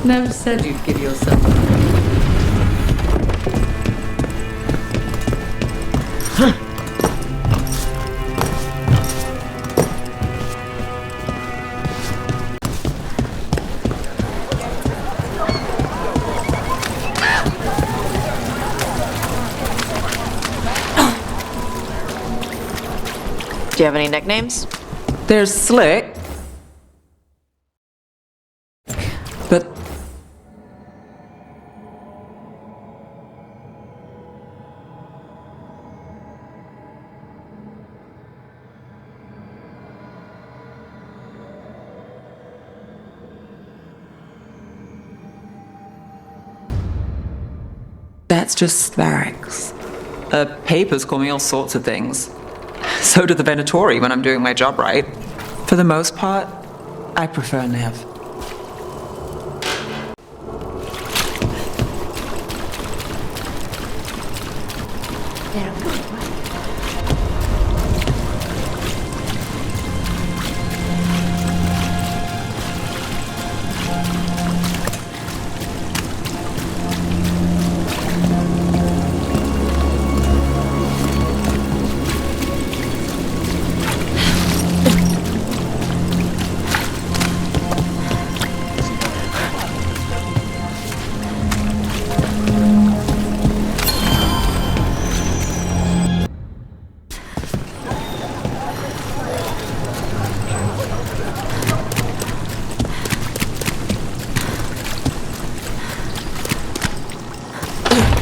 Never said you'd give yourself up. Do you have any nicknames? There's Slick. But that's just barracks. Papers call me all sorts of things. So do the Venatori when I'm doing my job right. For the most part, I prefer Nev.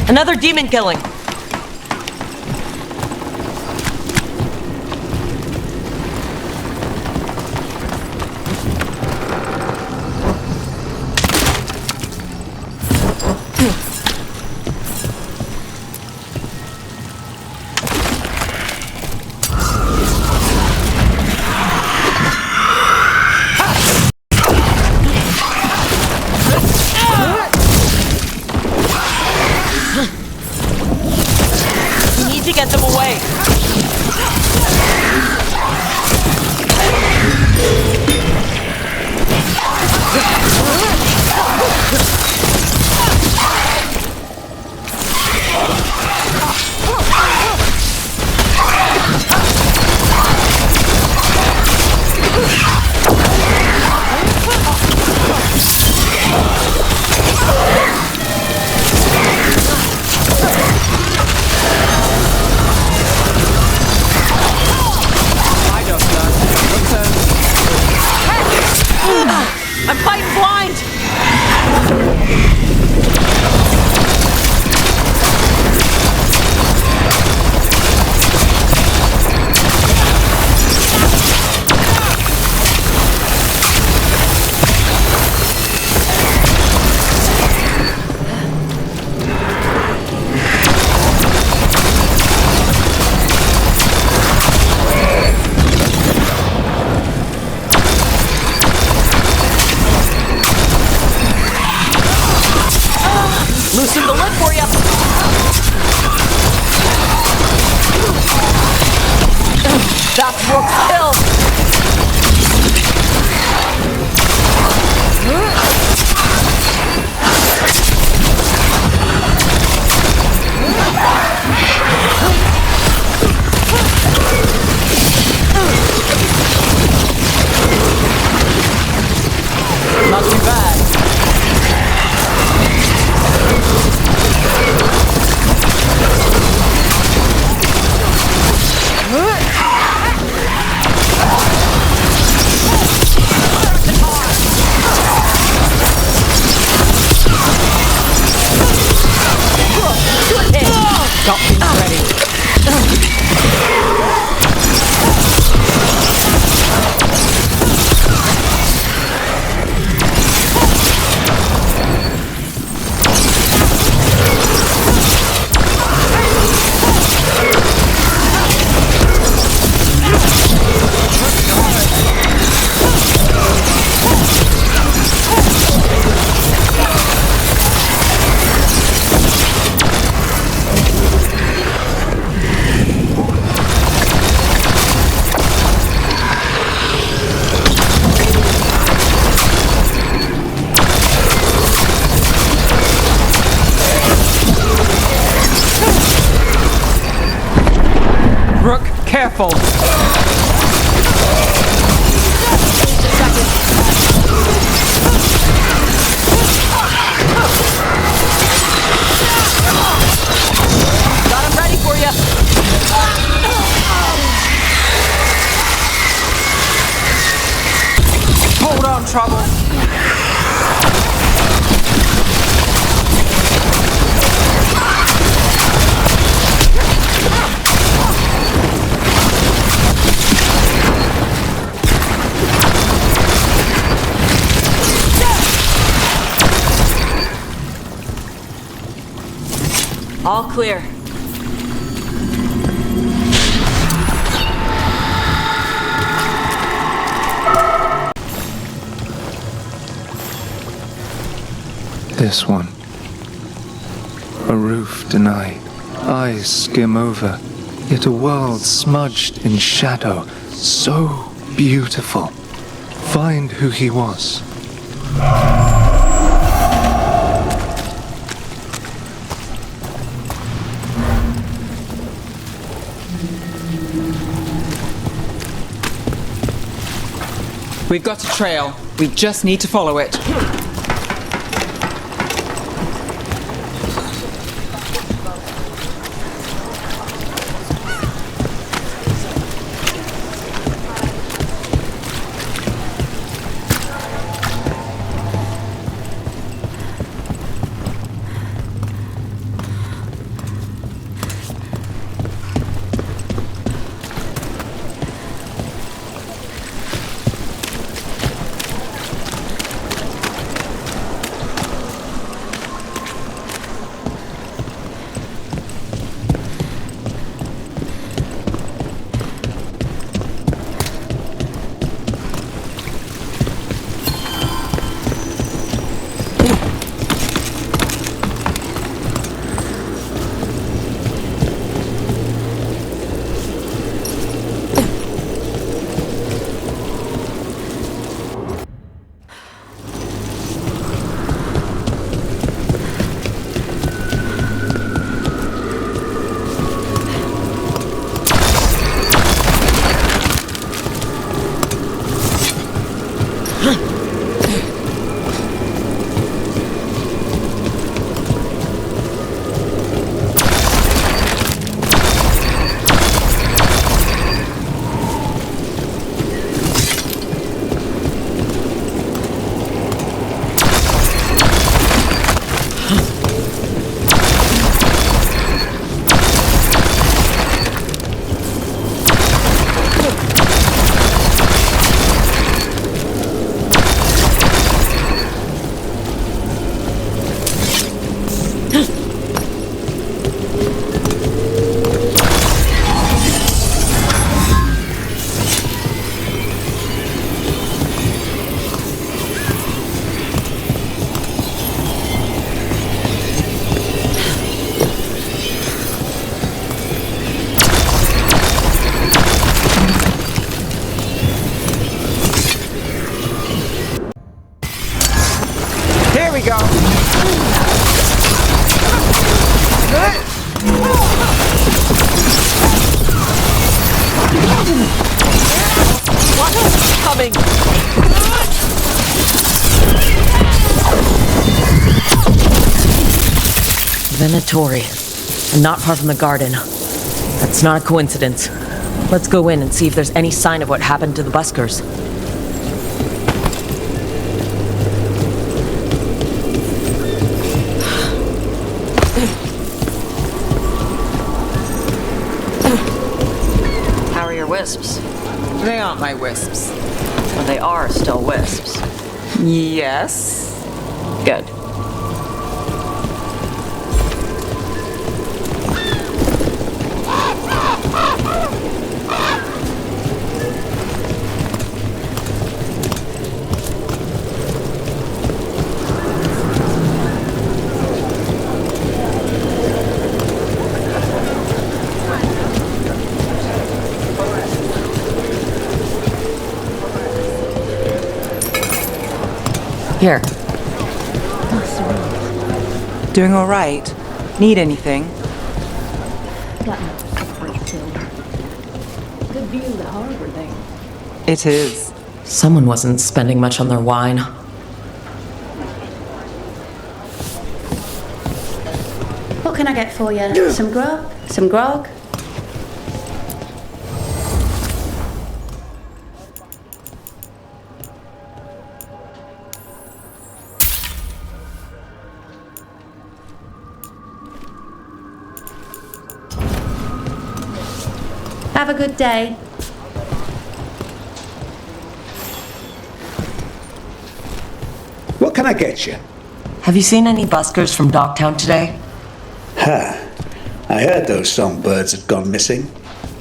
Another demon killing. Get them away. I'm fighting blind! Loosen the lid for you. That's Rook's kill. Not too bad. Careful! Got him ready for you. Hold on, Trouble! All clear. This one. A roof denied, eyes skim over, yet a world smudged in shadow, so beautiful. Find who he was. We've got a trail. We just need to follow it. Here we go! What's coming? Venatori. And not far from the garden. That's not a coincidence. Let's go in and see if there's any sign of what happened to the buskers. How are your wisps? They aren't my wisps. Well, they are still wisps. Yes? Good. Here. Doing all right? Need anything? view the harbor there. It is. Someone wasn't spending much on their wine. What can I get for you? Some grub? Some grog? Have a good day. What can I get you? Have you seen any buskers from Docktown today? Ha! I heard those songbirds had gone missing.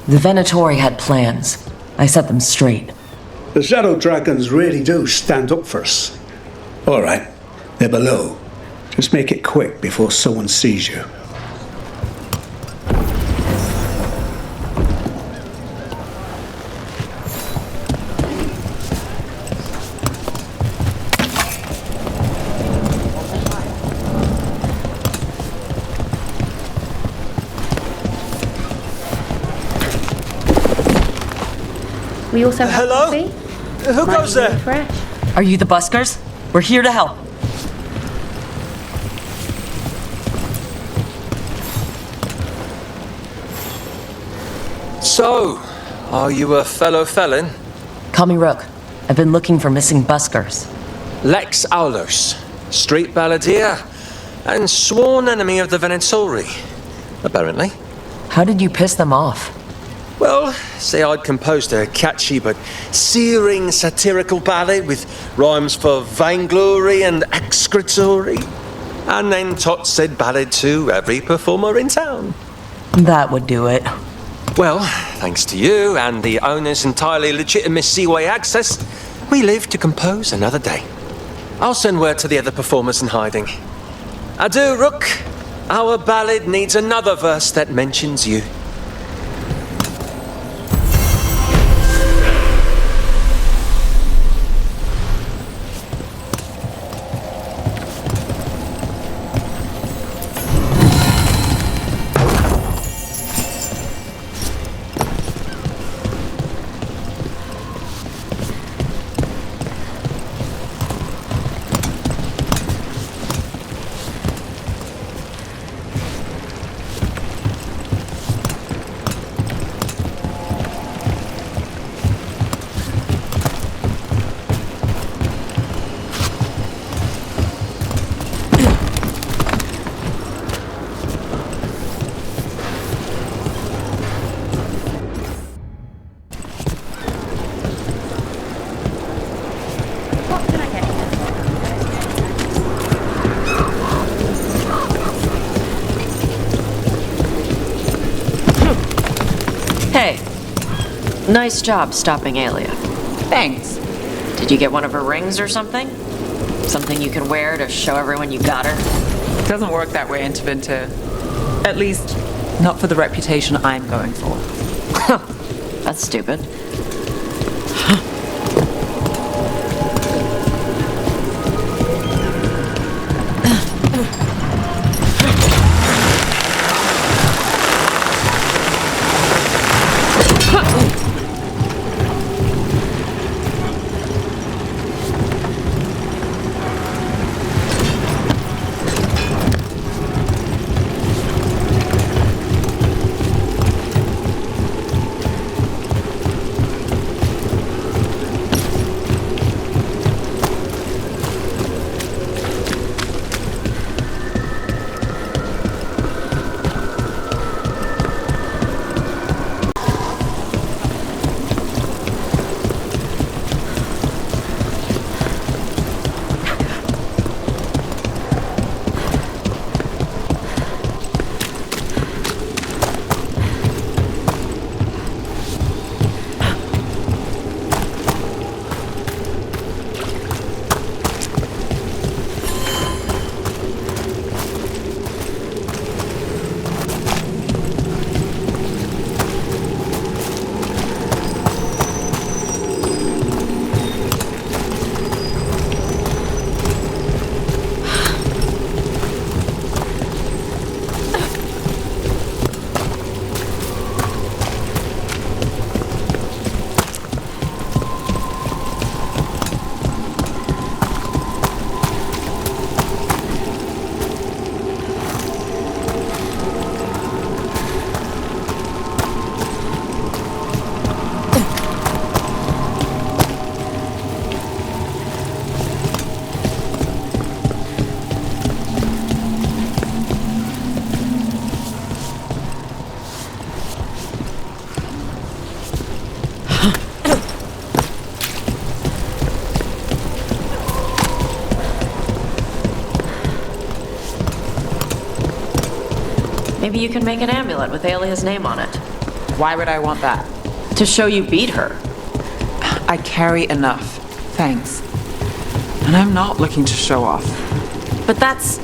The Venatori had plans. I set them straight. The Shadow Dragons really do stand up for us. Alright, they're below. Just make it quick before someone sees you. We also have Hello? coffee. Who Might goes be really there? fresh. Are you the buskers? We're here to help. So, are you a fellow felon? Call me Rook. I've been looking for missing buskers. Lex Aulos, street balladeer, and sworn enemy of the Venatori, apparently. How did you piss them off? Well, say I'd composed a catchy but searing satirical ballad with rhymes for vainglory and excretory. And then Tot said ballad to every performer in town. That would do it. Well, thanks to you and the owner's entirely legitimate seaway access, we live to compose another day. I'll send word to the other performers in hiding. Adieu, Rook. Our ballad needs another verse that mentions you. What can I get you? Hey. Nice job stopping Alia. Thanks. Did you get one of her rings or something? Something you can wear to show everyone you got her? It doesn't work that way, Interventor. At least, not for the reputation I'm going for. That's stupid. Maybe you can make an amulet with Alia's name on it. Why would I want that? To show you beat her. I carry enough. Thanks. And I'm not looking to show off. But that's...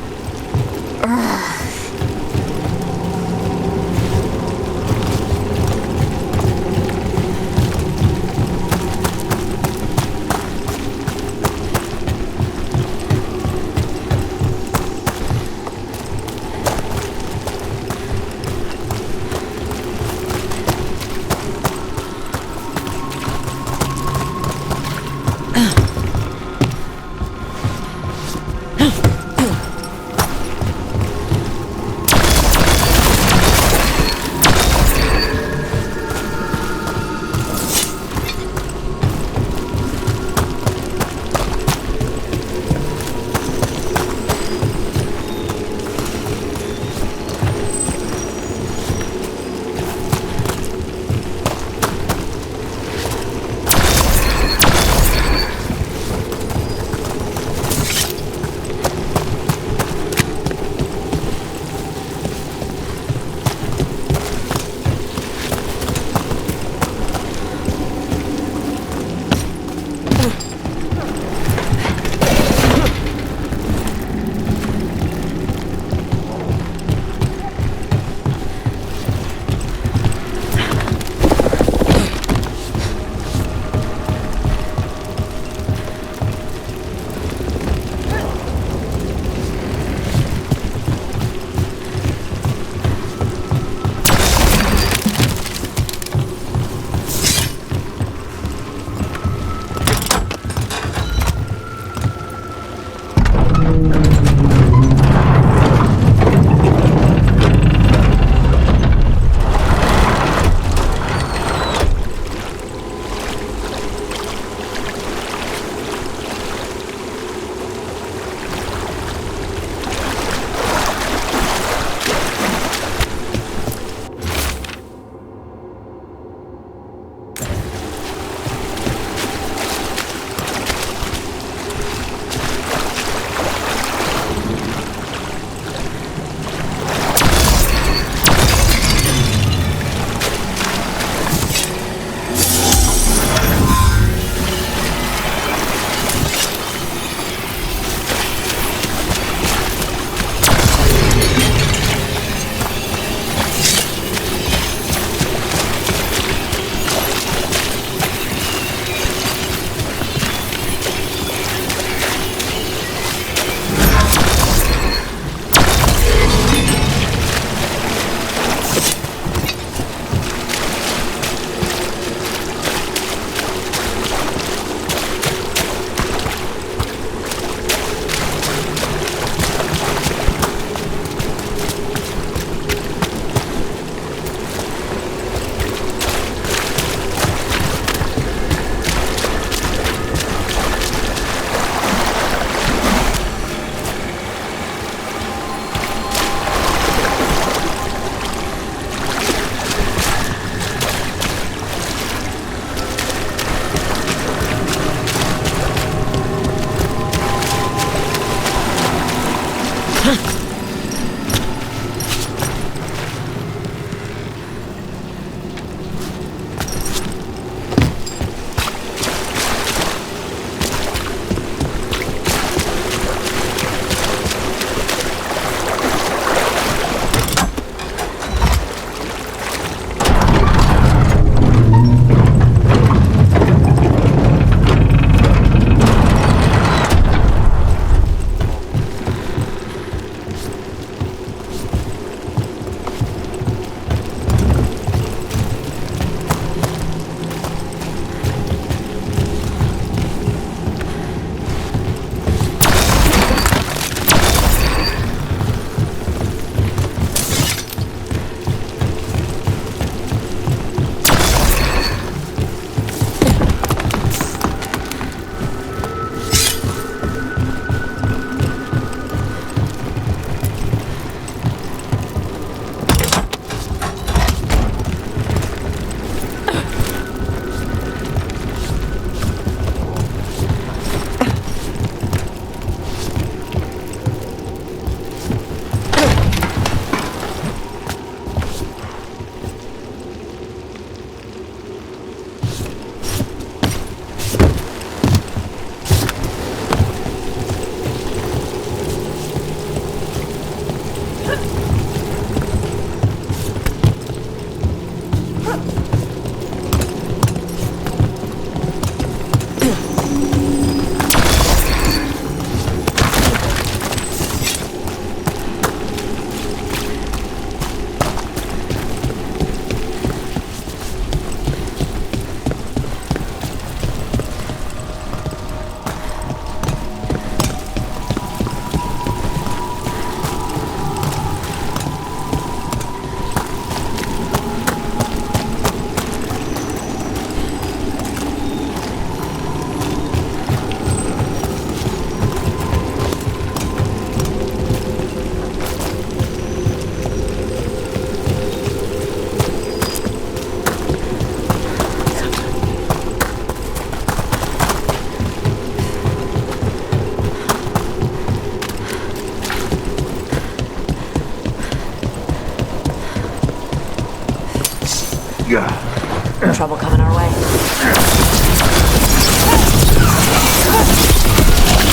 Trouble coming our way.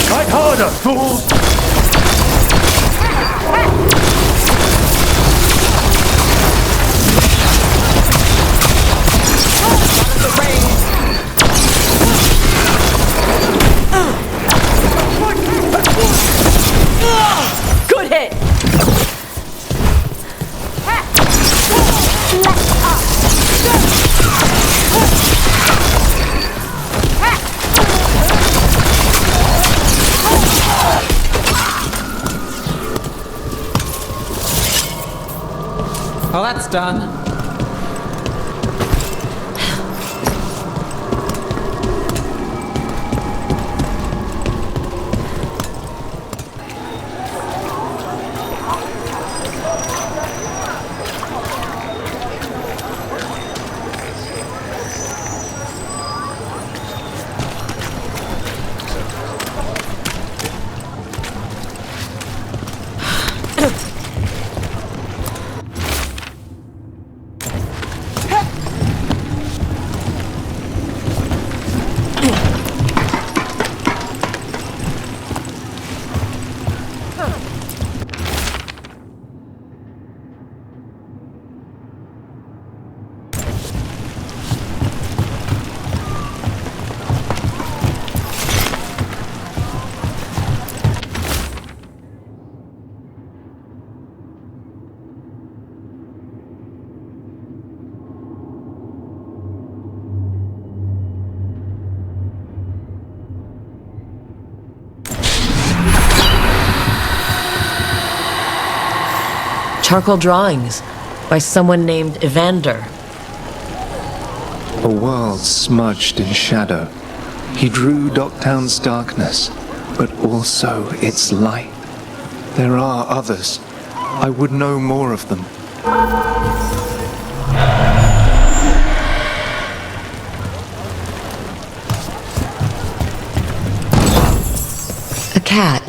Fight harder, fools! Good hit! Well, that's done. Charcoal drawings by someone named Evander. A world smudged in shadow. He drew Docktown's darkness, but also its light. There are others. I would know more of them. A cat.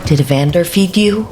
Did Evander feed you?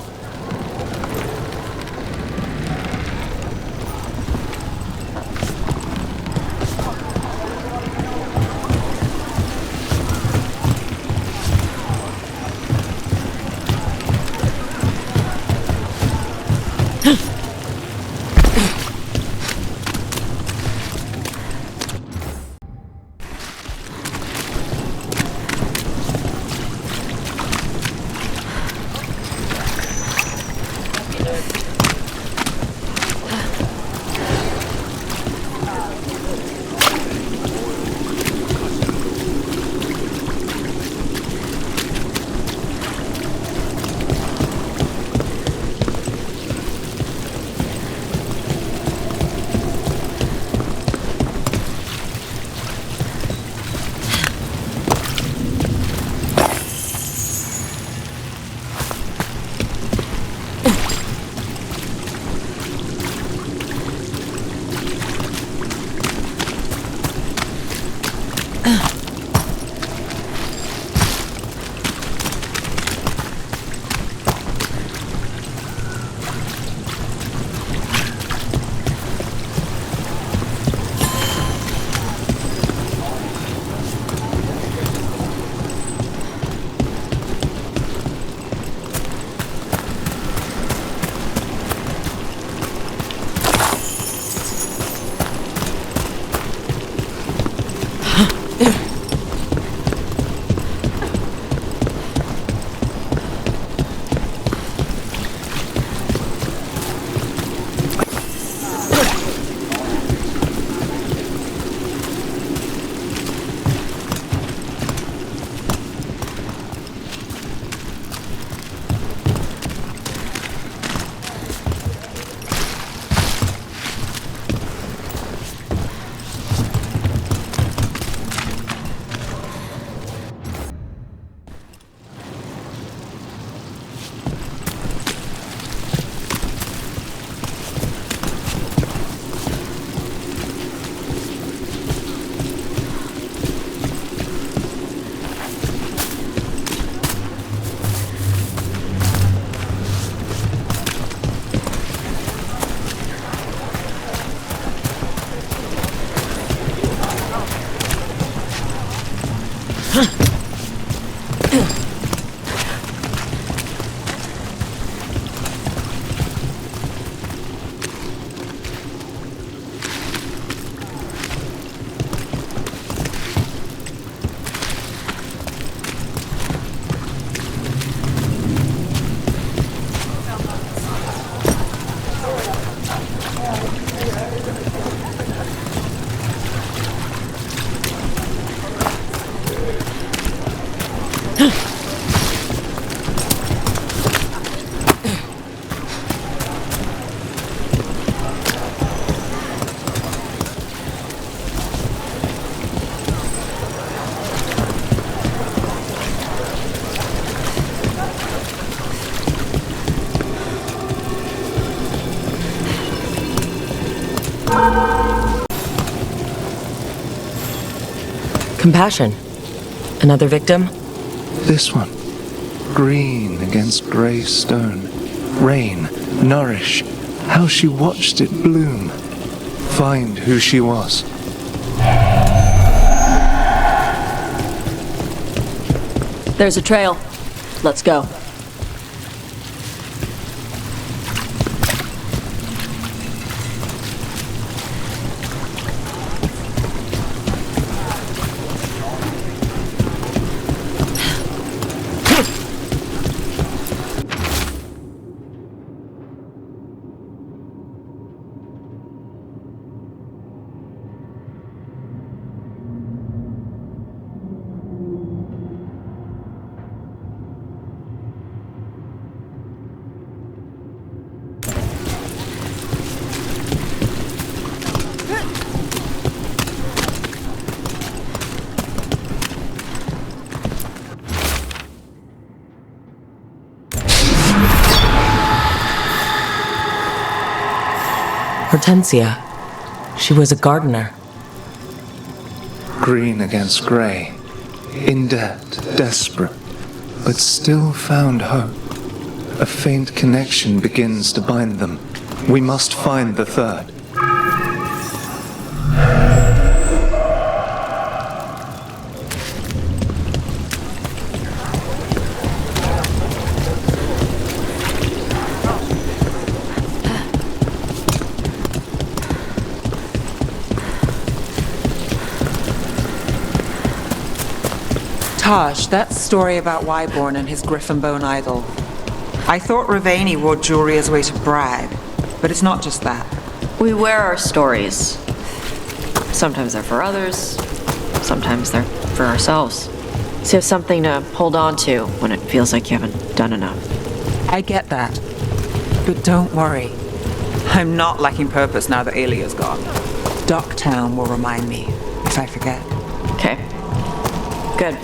Compassion. Another victim? This one. Green against grey stone. Rain, nourish. How she watched it bloom. Find who she was. There's a trail. Let's go. Hortensia. She was a gardener. Green against grey. In debt, desperate, but still found hope. A faint connection begins to bind them. We must find the third. Taj, that story about Wyborn and his griffin bone idol. I thought Ravani wore jewelry as a way to brag, but it's not just that. We wear our stories. Sometimes they're for others, sometimes they're for ourselves. So you have something to hold on to when it feels like you haven't done enough. I get that. But don't worry. I'm not lacking purpose now that Alia's gone. Docktown will remind me if I forget. Okay. Good.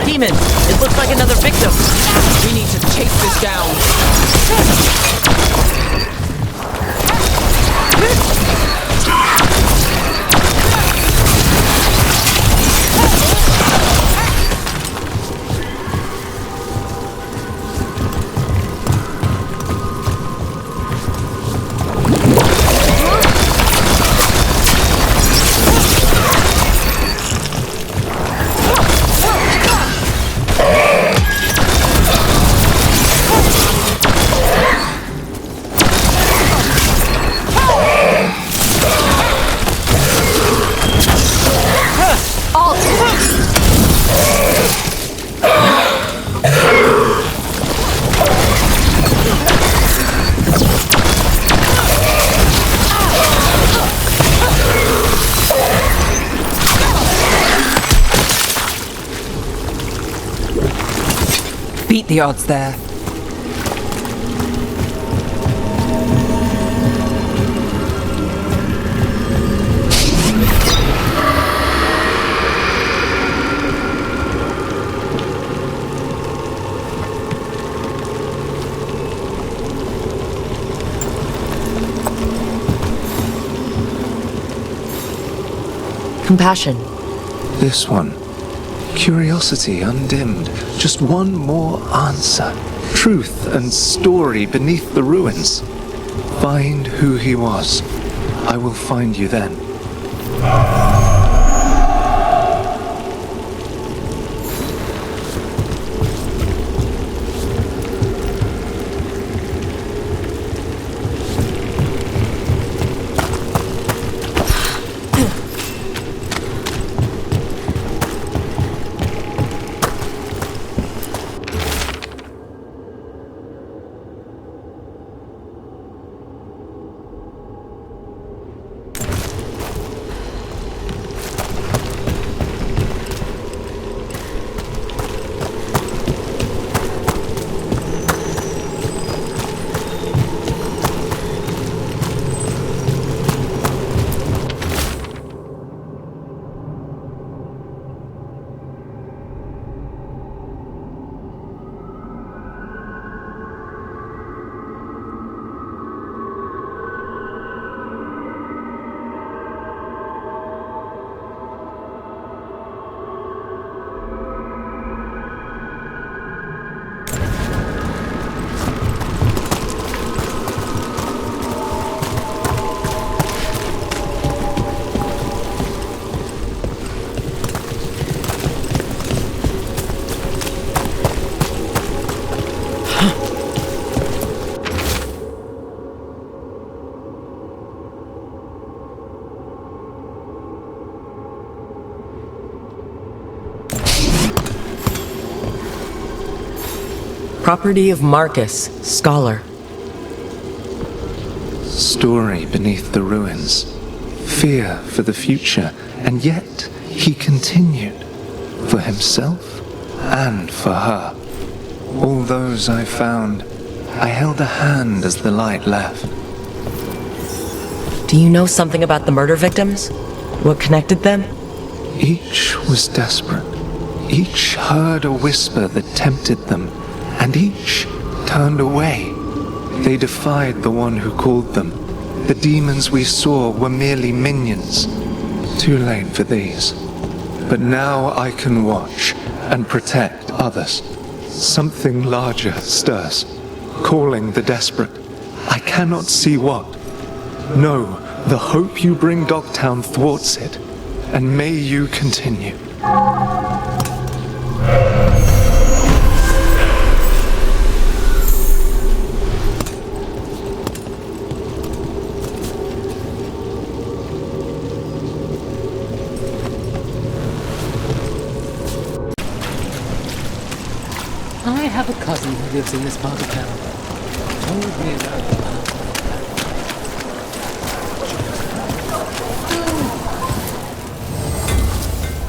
Demon! It looks like another victim! We need to chase this down. Beat the odds there. Compassion. This one. Curiosity undimmed. Just one more answer. Truth and story beneath the ruins. Find who he was. I will find you then. Property of Marcus, scholar. Story beneath the ruins. Fear for the future. And yet he continued. For himself and for her. All those I found, I held a hand as the light left. Do you know something about the murder victims? What connected them? Each was desperate. Each heard a whisper that tempted them, and each turned away. They defied the one who called them. The demons we saw were merely minions. Too late for these. But now I can watch and protect others. Something larger stirs, calling the desperate. I cannot see what. No, the hope you bring Dogtown thwarts it, and may you continue. I have a cousin who lives in this part of town. Told me about the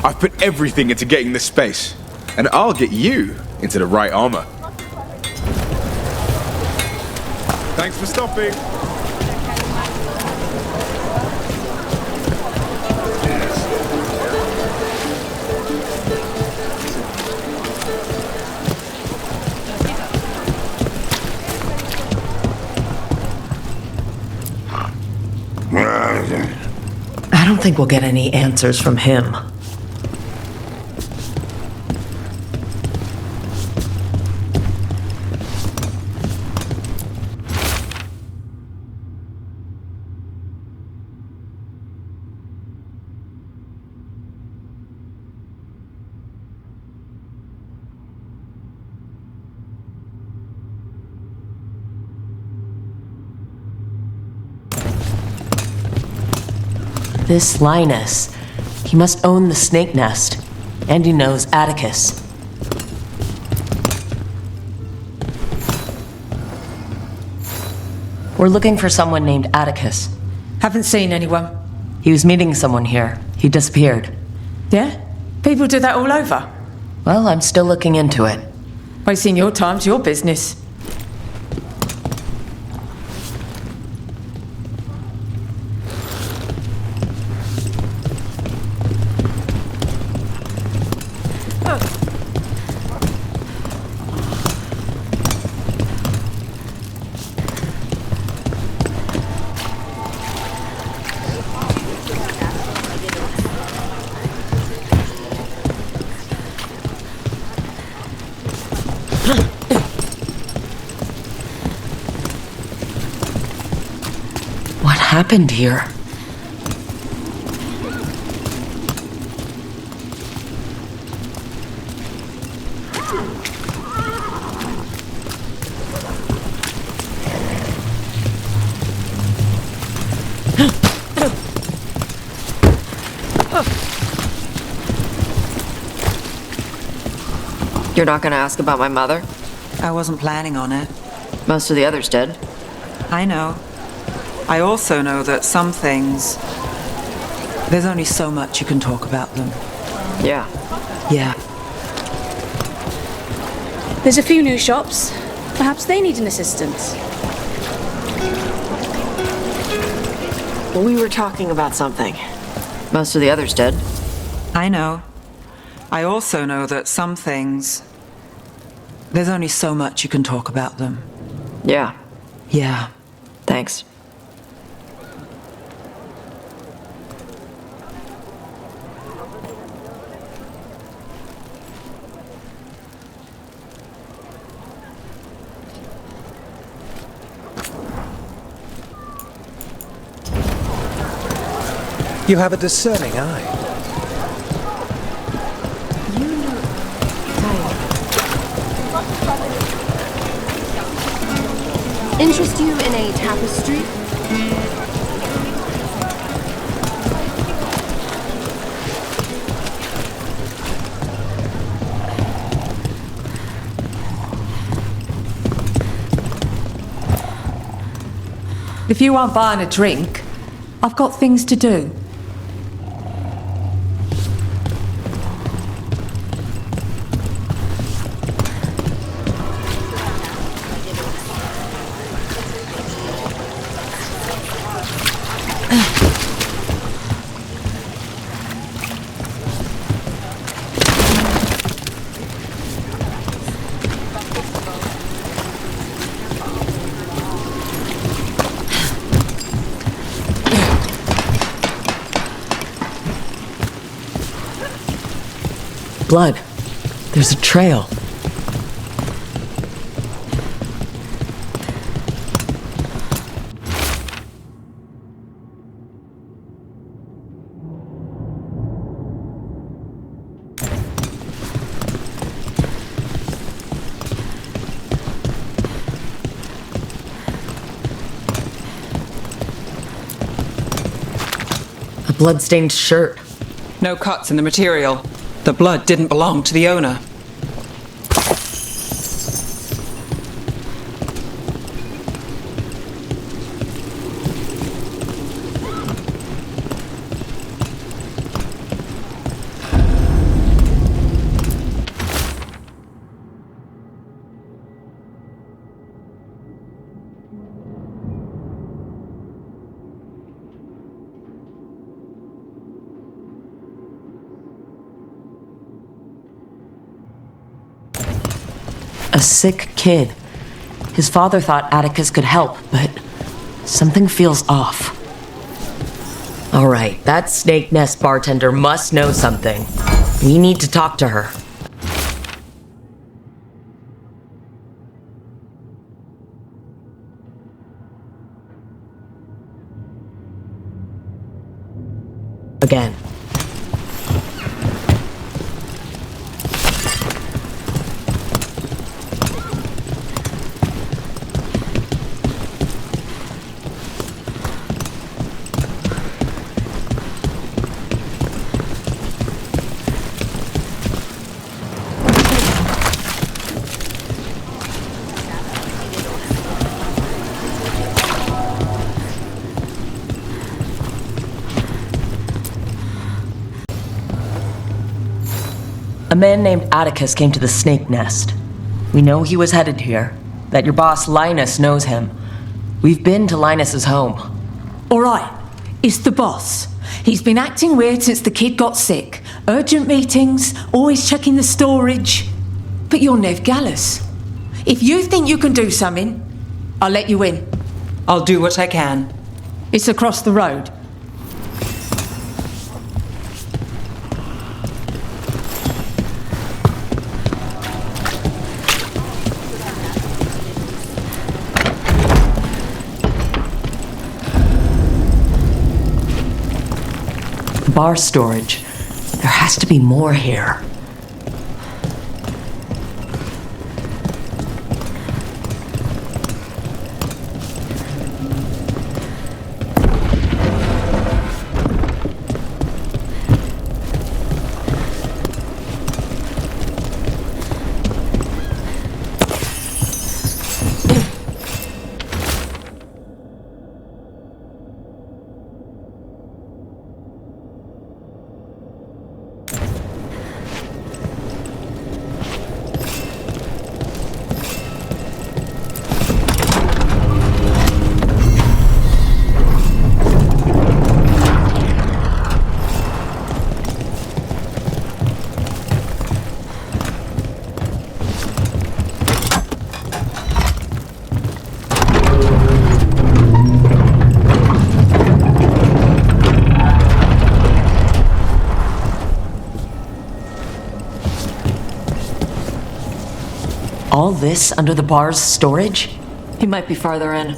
I've put everything into getting this space, and I'll get you into the right armor. Thanks for stopping. I don't think we'll get any answers from him. This Linus, he must own the snake nest, and he knows Atticus. We're looking for someone named Atticus. Haven't seen anyone. He was meeting someone here. He disappeared. Yeah? People do that all over. Well, I'm still looking into it. Wasting your time's your business. What happened here? You're not gonna ask about my mother? I wasn't planning on it. Most of the others did. I know. I also know that some things, there's only so much you can talk about them. Yeah. Yeah. There's a few new shops. Perhaps they need an assistance. Well, we were talking about something. Most of the others did. I know. I also know that some things, there's only so much you can talk about them. Yeah. Yeah. Thanks. You have a discerning eye. Interest you in a tapestry? If you aren't buying a drink, I've got things to do. Blood. There's a trail. A blood-stained shirt. No cuts in the material. The blood didn't belong to the owner. A sick kid. His father thought Atticus could help, but something feels off. All right, that Snake Nest bartender must know something. We need to talk to her. Again. A man named Atticus came to the Snake Nest. We know he was headed here, that your boss Linus knows him. We've been to Linus's home. All right, it's the boss. He's been acting weird since the kid got sick. Urgent meetings, always checking the storage. But you're Nev Gallus. If you think you can do something, I'll let you in. I'll do what I can. It's across the road. Bar storage. There has to be more here. All this under the bar's storage? He might be farther in.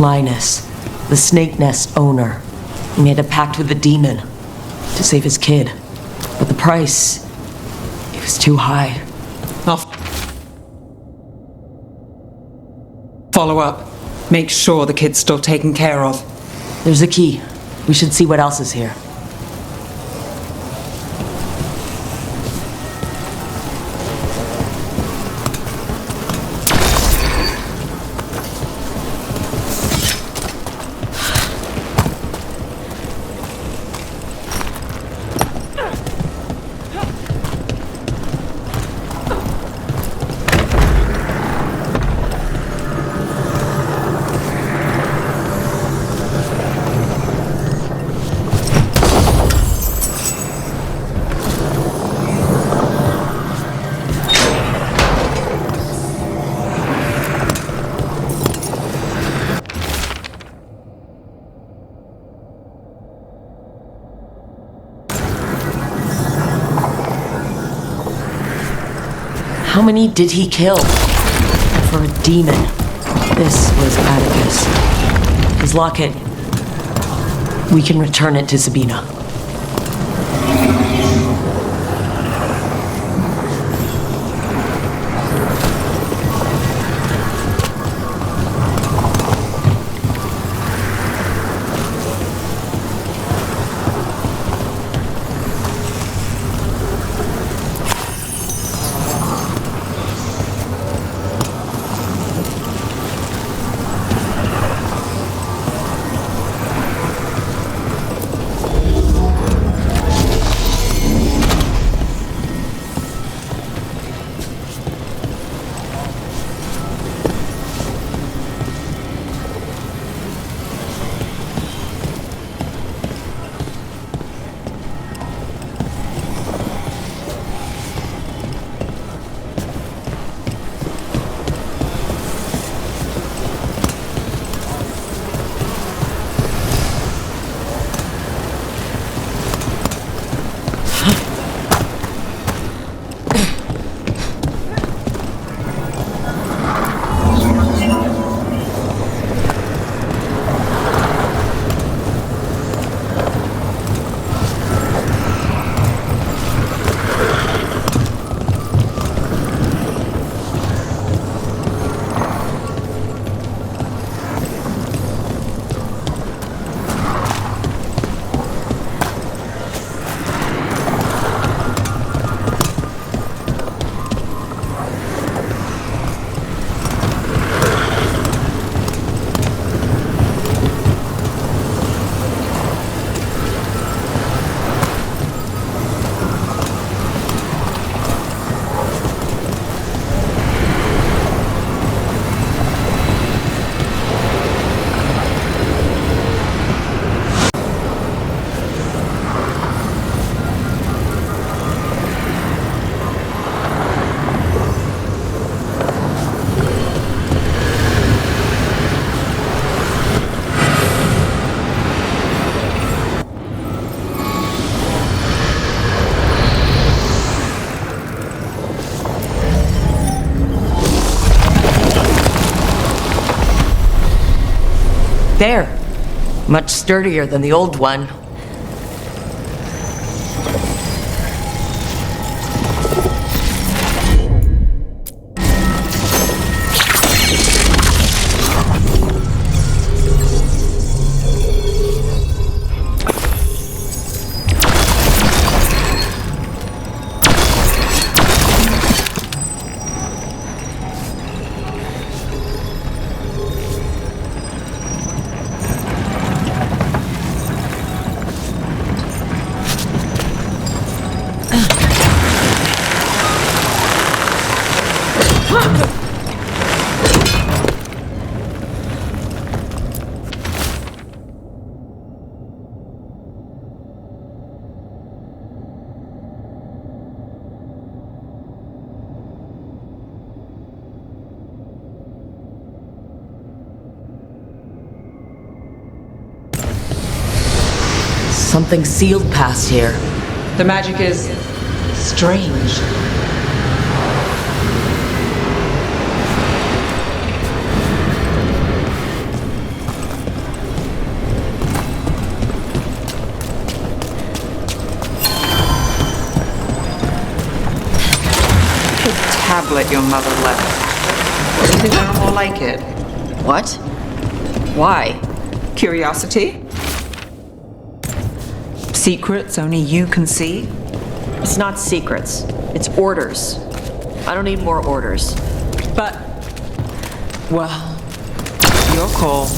Linus, the snake nest owner. He made a pact with the demon to save his kid. But the price, it was too high. I'll follow up. Make sure the kid's still taken care of. There's a key. We should see what else is here. How many did he kill? For a demon. This was Atticus. His locket. We can return it to Sabina. There. Much sturdier than the old one. Something sealed past here. The magic is strange. tablet your mother left. Do you think I'm more like it? What? Why? Curiosity? Secrets only you can see? It's not secrets. It's orders. I don't need more orders. But, well, your call.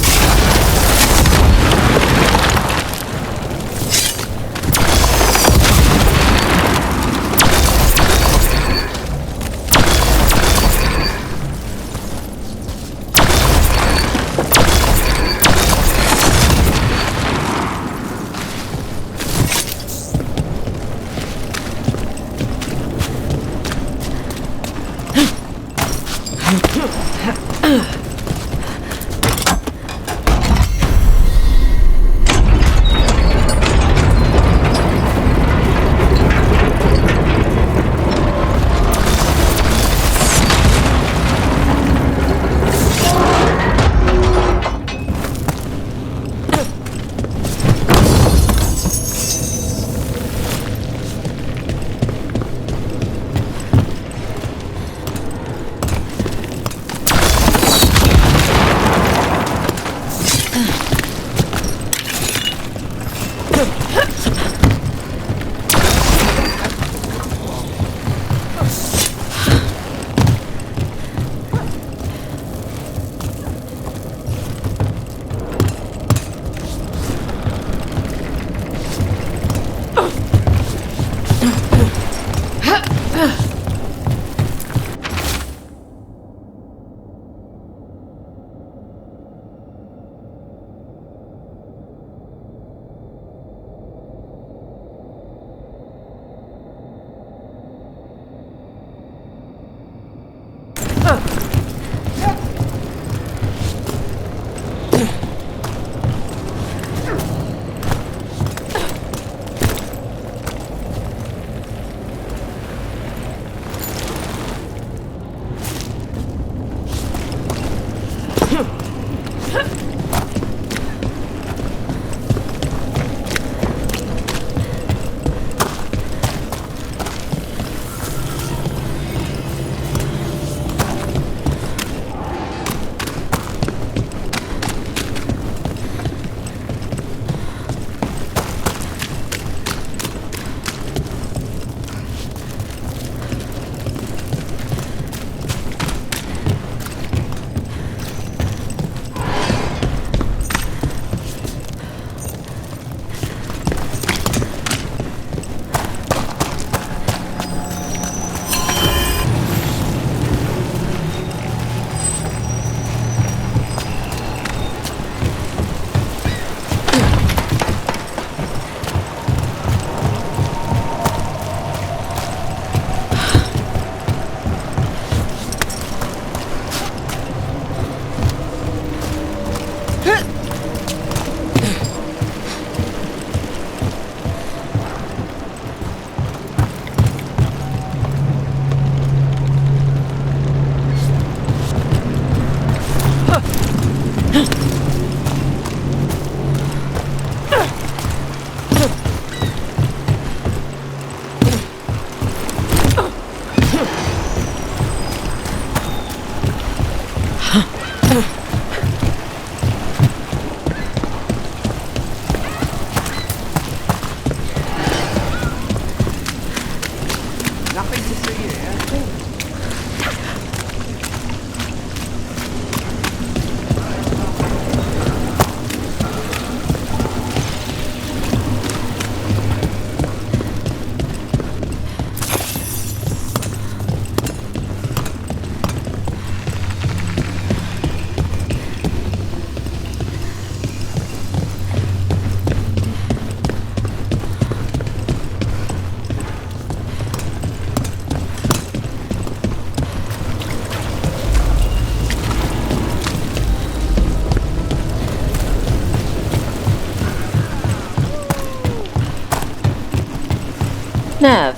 Nev,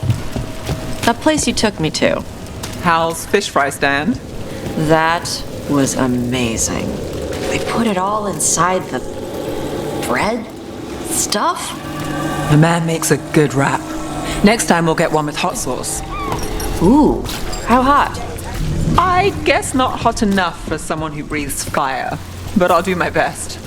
that place you took me to. Hal's fish fry stand. That was amazing. They put it all inside the bread stuff? The man makes a good wrap. Next time we'll get one with hot sauce. Ooh, how hot? I guess not hot enough for someone who breathes fire, but I'll do my best.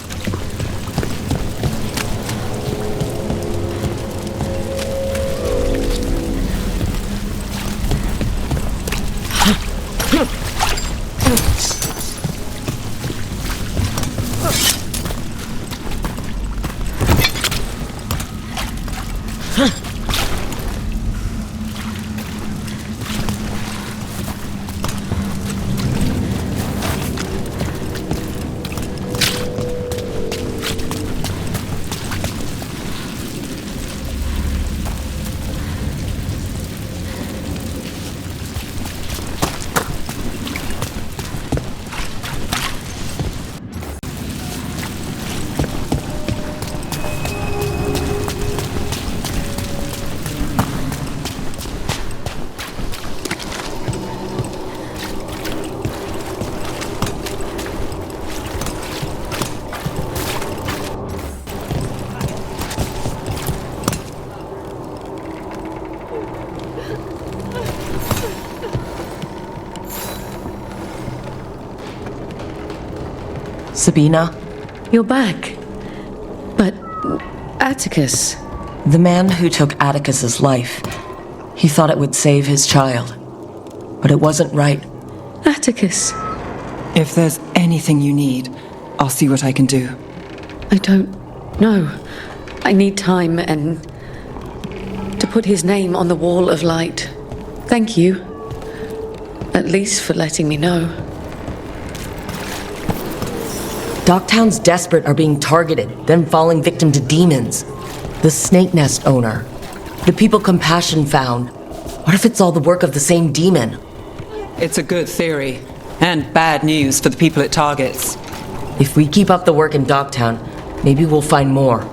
Sabina? You're back. But Atticus... The man who took Atticus's life, he thought it would save his child. But it wasn't right. Atticus... If there's anything you need, I'll see what I can do. I don't know. I need time and... to put his name on the wall of light. Thank you. At least for letting me know. Docktown's desperate are being targeted, then falling victim to demons. The Snake Nest owner. The people Compassion found. What if it's all the work of the same demon? It's a good theory, and bad news for the people it targets. If we keep up the work in Docktown, maybe we'll find more.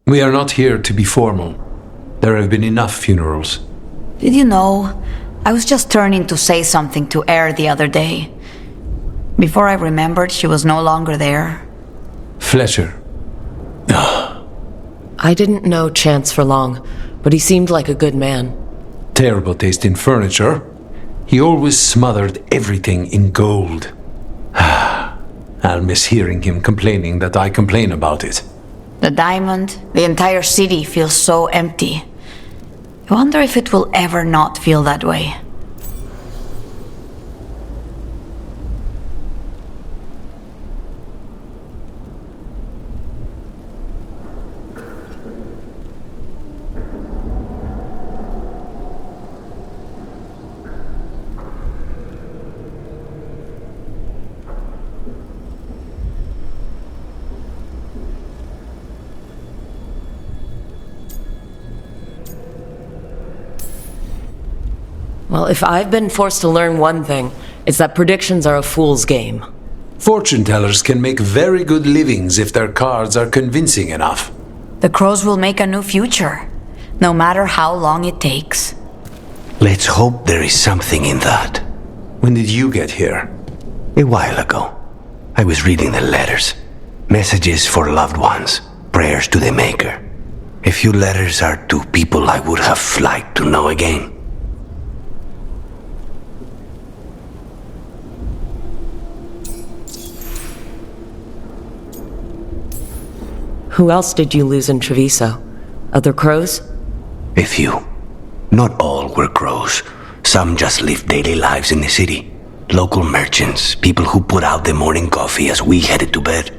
We are not here to be formal. There have been enough funerals. Did you know? I was just turning to say something to Air the other day. Before I remembered, she was no longer there. Fletcher. I didn't know Chance for long, but he seemed like a good man. Terrible taste in furniture. He always smothered everything in gold. I'll miss hearing him complaining that I complain about it. The diamond, the entire city feels so empty. I wonder if it will ever not feel that way. Well, if I've been forced to learn one thing, it's that predictions are a fool's game. Fortune tellers can make very good livings if their cards are convincing enough. The crows will make a new future, no matter how long it takes. Let's hope there is something in that. When did you get here? A while ago. I was reading the letters. Messages for loved ones. Prayers to the Maker. A few letters are to people I would have liked to know again. Who else did you lose in Treviso? Other crows? A few. Not all were crows. Some just lived daily lives in the city. Local merchants, people who put out the morning coffee as we headed to bed.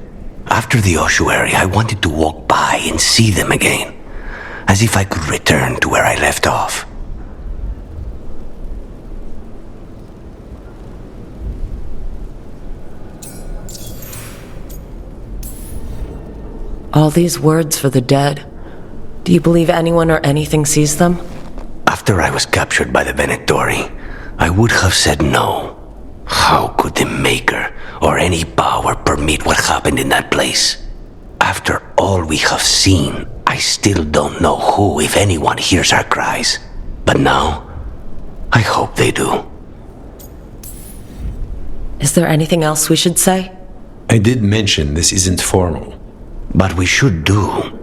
After the ossuary, I wanted to walk by and see them again, as if I could return to where I left off. All these words for the dead. Do you believe anyone or anything sees them? After I was captured by the Venatori, I would have said no. How could the Maker or any power permit what happened in that place? After all we have seen, I still don't know who, if anyone, hears our cries. But now, I hope they do. Is there anything else we should say? I did mention this isn't formal. But we should do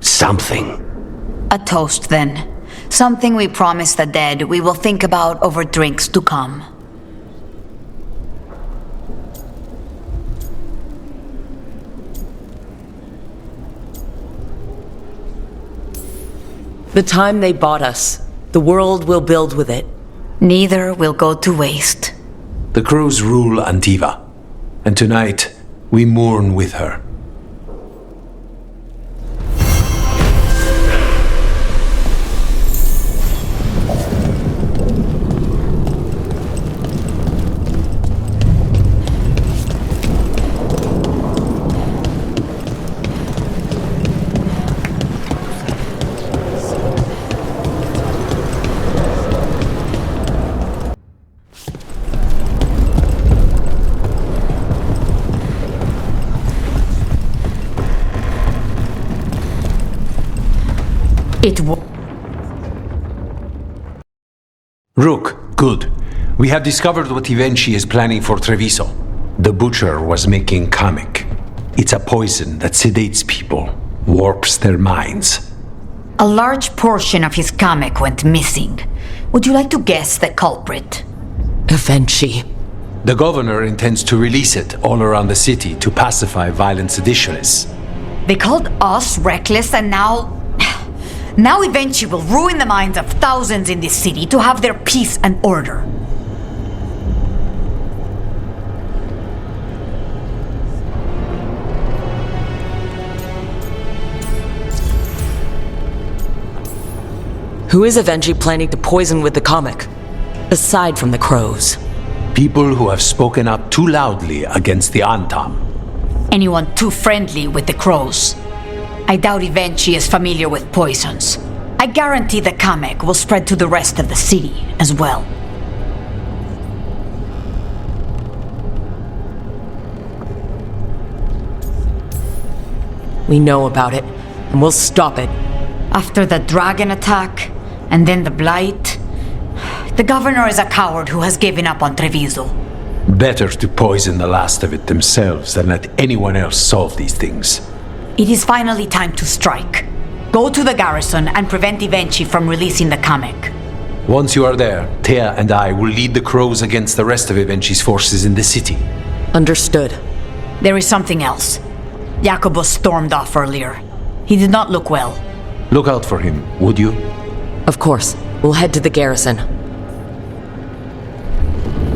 something. A toast, then. Something we promise the dead we will think about over drinks to come. The time they bought us, the world will build with it. Neither will go to waste. The crows rule Antiva, and tonight we mourn with her. Rook, good. We have discovered what Ivenci is planning for Treviso. The butcher was making kamic. It's a poison that sedates people, warps their minds. A large portion of his kamic went missing. Would you like to guess the culprit? Ivenci. The governor intends to release it all around the city to pacify violent seditionists. They called us reckless, and now Ivenci will ruin the minds of thousands in this city to have their peace and order. Who is Ivenci planning to poison with the comic? Aside from the crows. People who have spoken up too loudly against the Antam. Anyone too friendly with the crows. I doubt Ivenci is familiar with poisons. I guarantee the kamic will spread to the rest of the city as well. We know about it, and we'll stop it. After the dragon attack, and then the blight, the governor is a coward who has given up on Treviso. Better to poison the last of it themselves than let anyone else solve these things. It is finally time to strike. Go to the garrison and prevent Ivenci from releasing the kamic. Once you are there, Thea and I will lead the crows against the rest of Ivenci's forces in the city. Understood. There is something else. Jacobus stormed off earlier. He did not look well. Look out for him, would you? Of course. We'll head to the garrison.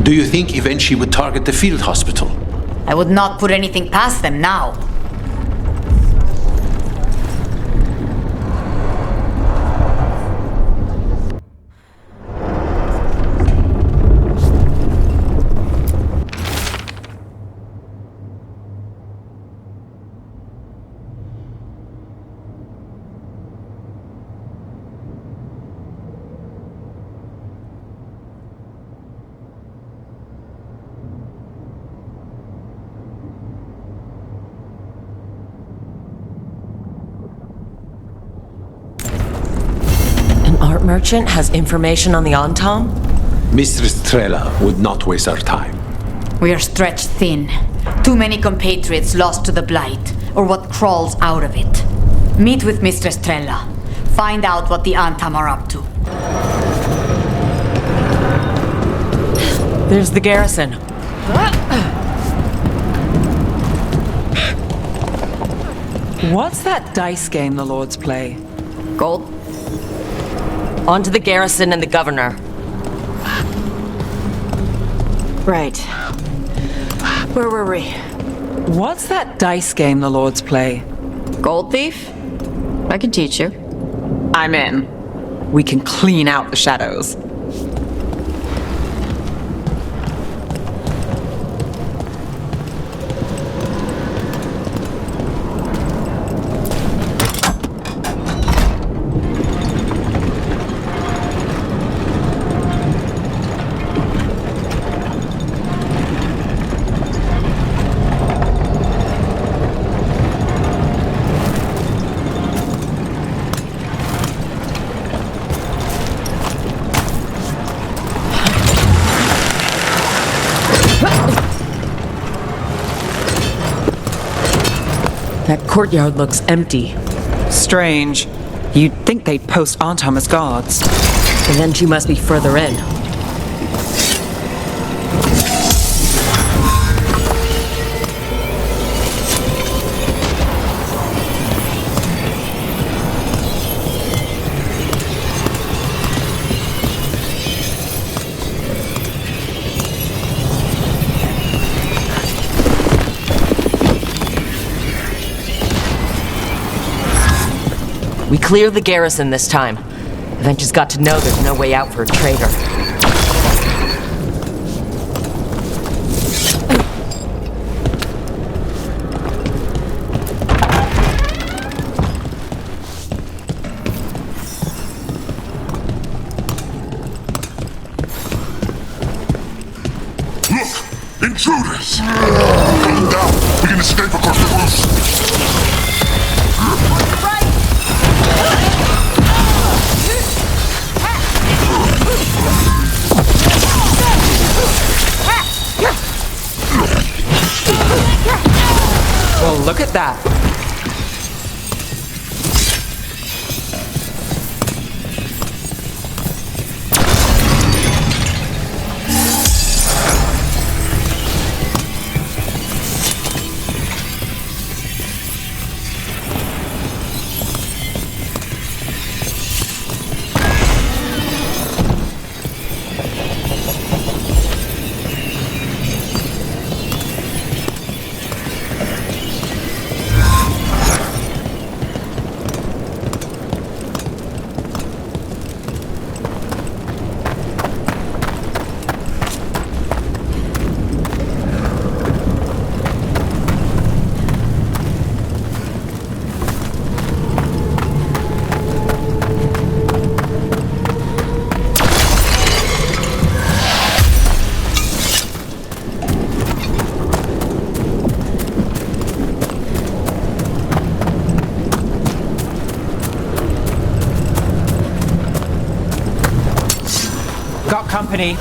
Do you think Ivenci would target the field hospital? I would not put anything past them now. merchant has information on the Antam? Mistress Trella would not waste our time. We are stretched thin. Too many compatriots lost to the Blight, or what crawls out of it. Meet with Mistress Trella. Find out what the Antam are up to. There's the garrison. What's that dice game the lords play? Gold? On to the garrison and the governor. Right. Where were we? What's that dice game the lords play? Gold thief? I can teach you. I'm in. We can clean out the shadows. That courtyard looks empty. Strange. You'd think they'd post Antam as guards. And then she must be further in. We clear the garrison this time. Venture's got to know there's no way out for a traitor. Look! Intruders! Come down! We can escape across the roofs! Well, look at that. Got company.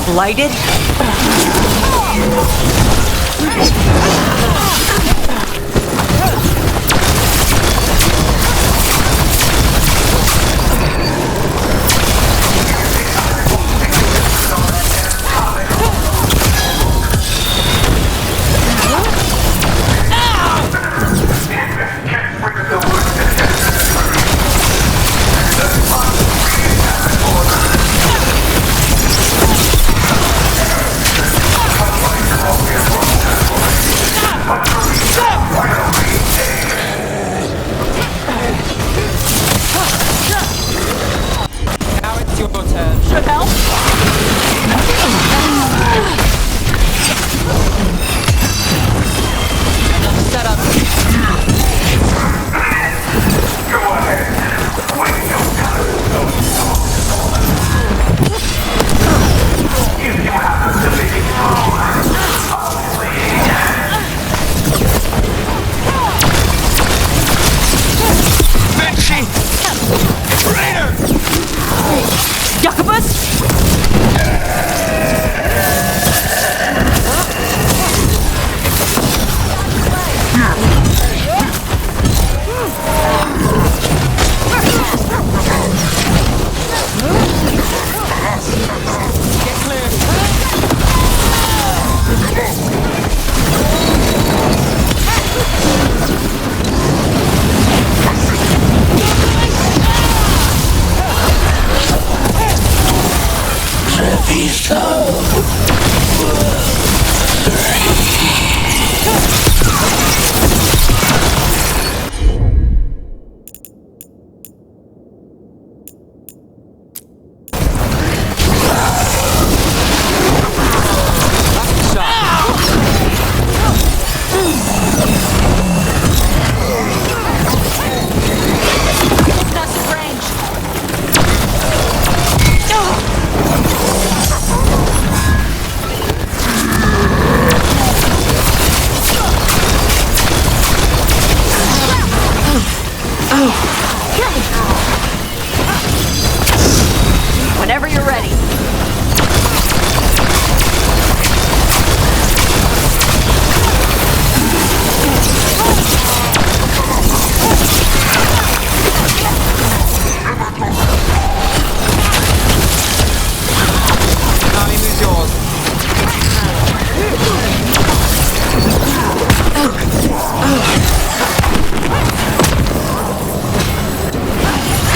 Blighted? your turn. Should help. Set up. Banshee! Traitor! Jacobus? Whenever you're ready. Army, who's yours?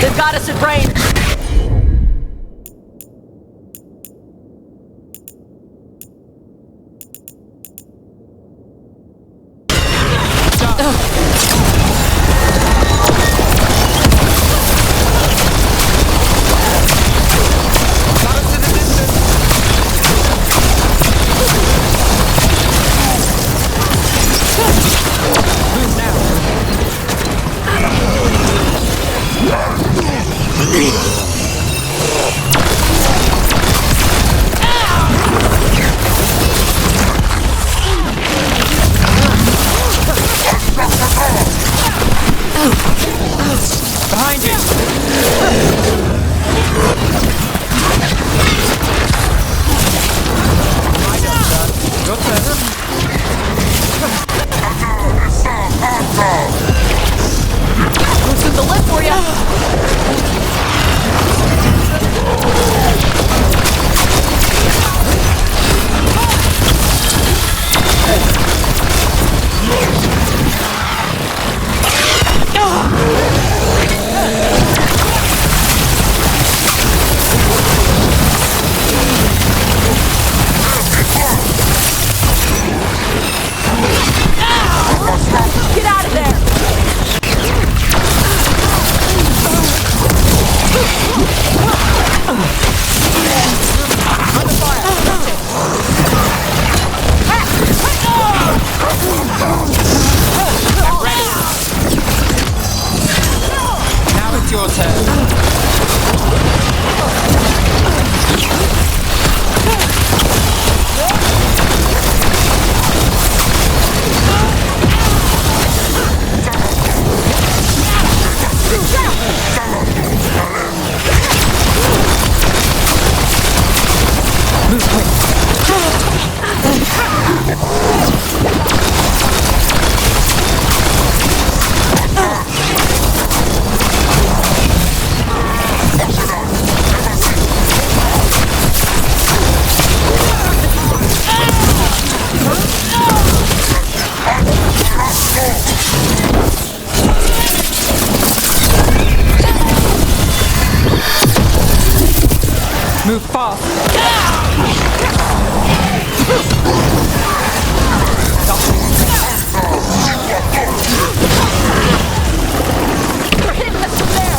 They've got us at range. Behind you! Your turn. Loosen the lip for you. Get out of there! Now it's your turn. Move fast. They're hitting us from there!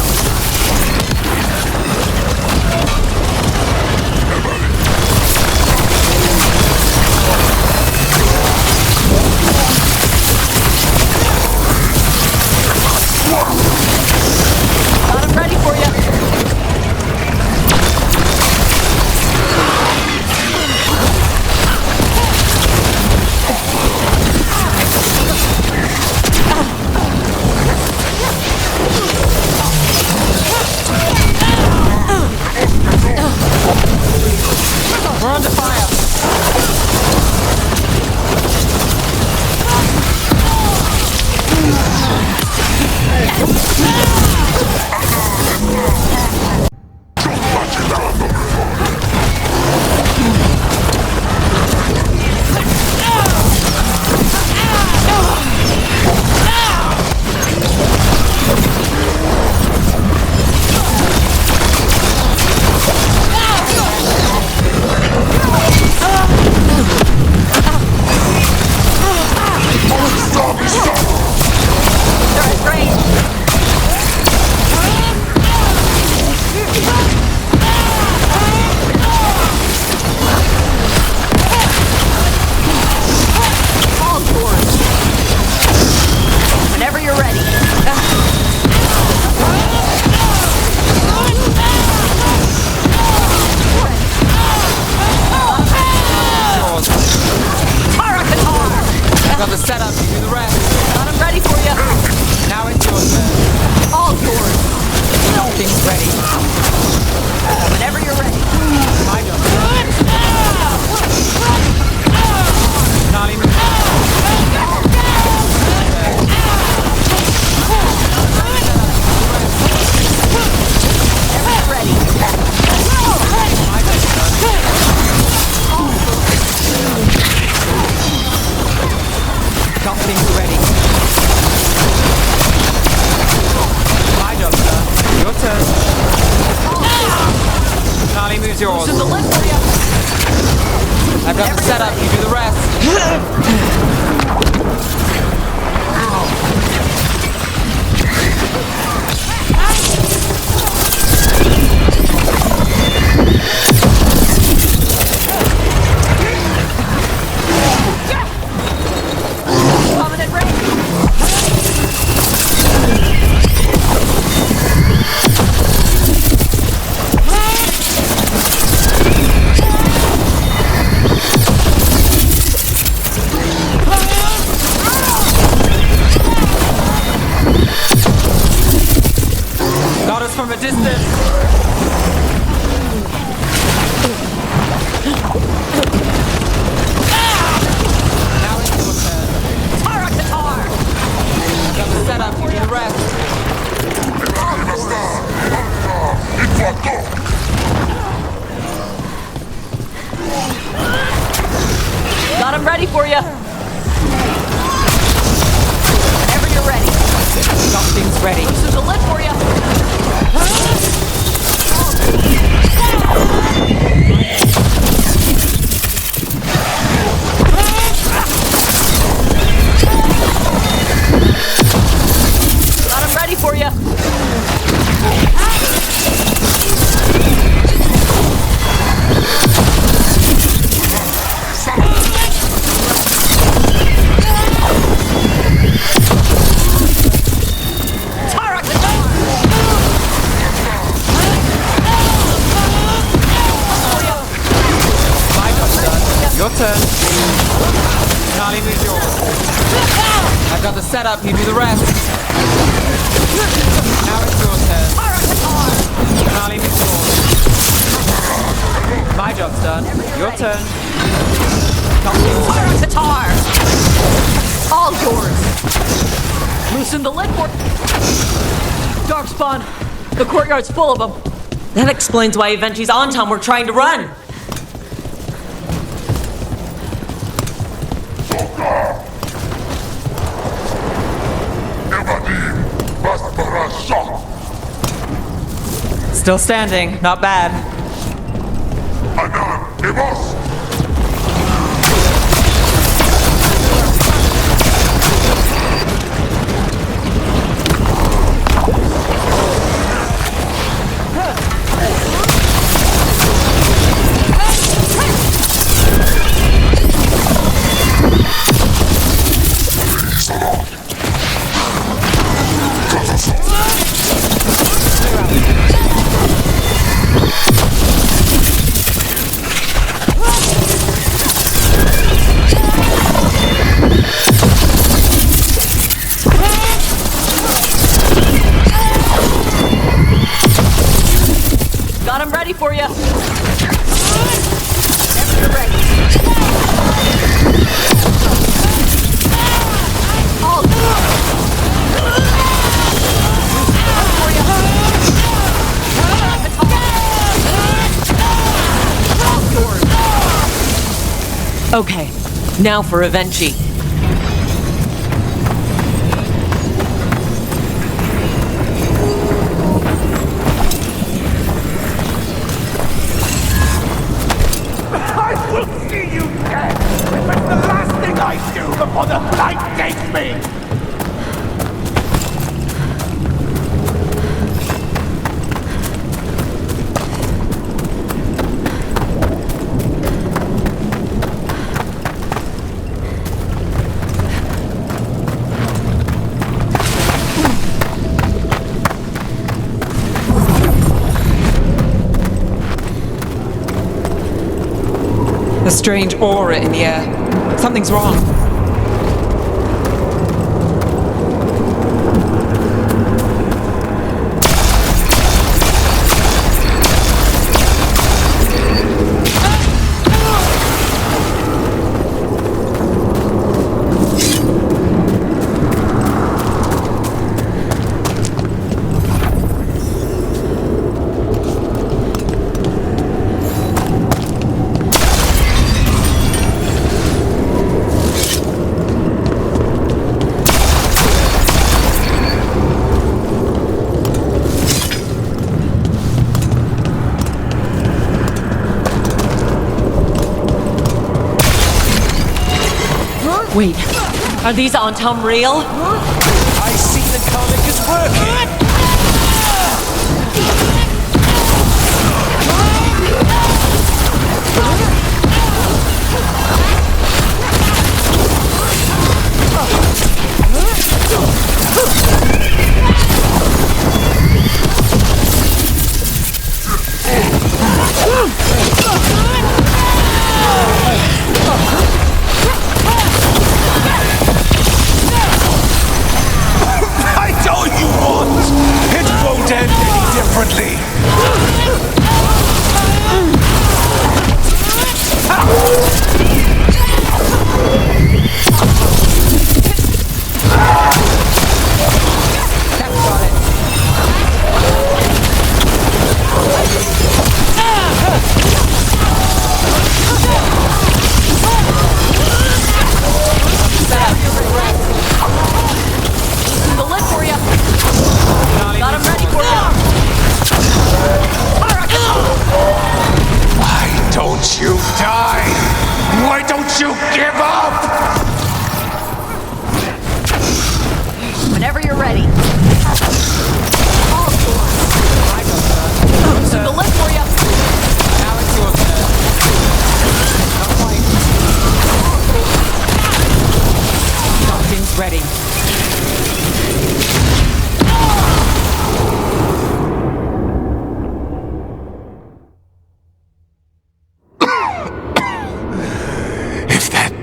Setup, you do the rest. Now it's your turn. Charlie, it's yours. My job's done. Your turn. Qatar! All yours! Loosen the lid for... Darkspawn! The courtyard's full of them. That explains why Eventu's Antam were trying to run. Still standing, not bad. Okay, now for Avenchi. I will see you dead! If it's the last thing I do before the blight takes me! A strange aura in the air. Something's wrong. Wait, are these Antam real? I see the comic is working!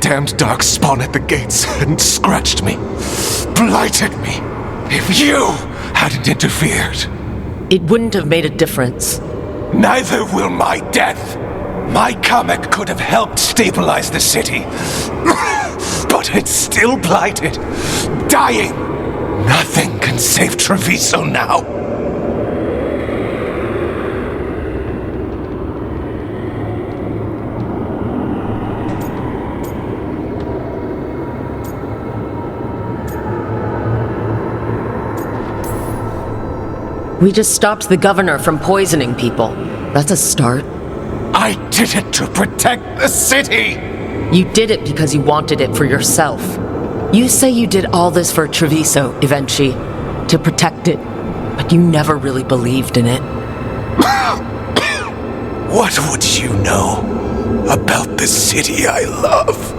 Damned dark spawn at the gates hadn't scratched me, blighted me. If you hadn't interfered, it wouldn't have made a difference. Neither will my death. My comet could have helped stabilize the city, but it's still blighted, dying. Nothing can save Treviso now. We just stopped the governor from poisoning people. That's a start. I did it to protect the city! You did it because you wanted it for yourself. You say you did all this for Treviso, Avenchi, to protect it, but you never really believed in it. What would you know about the city I love?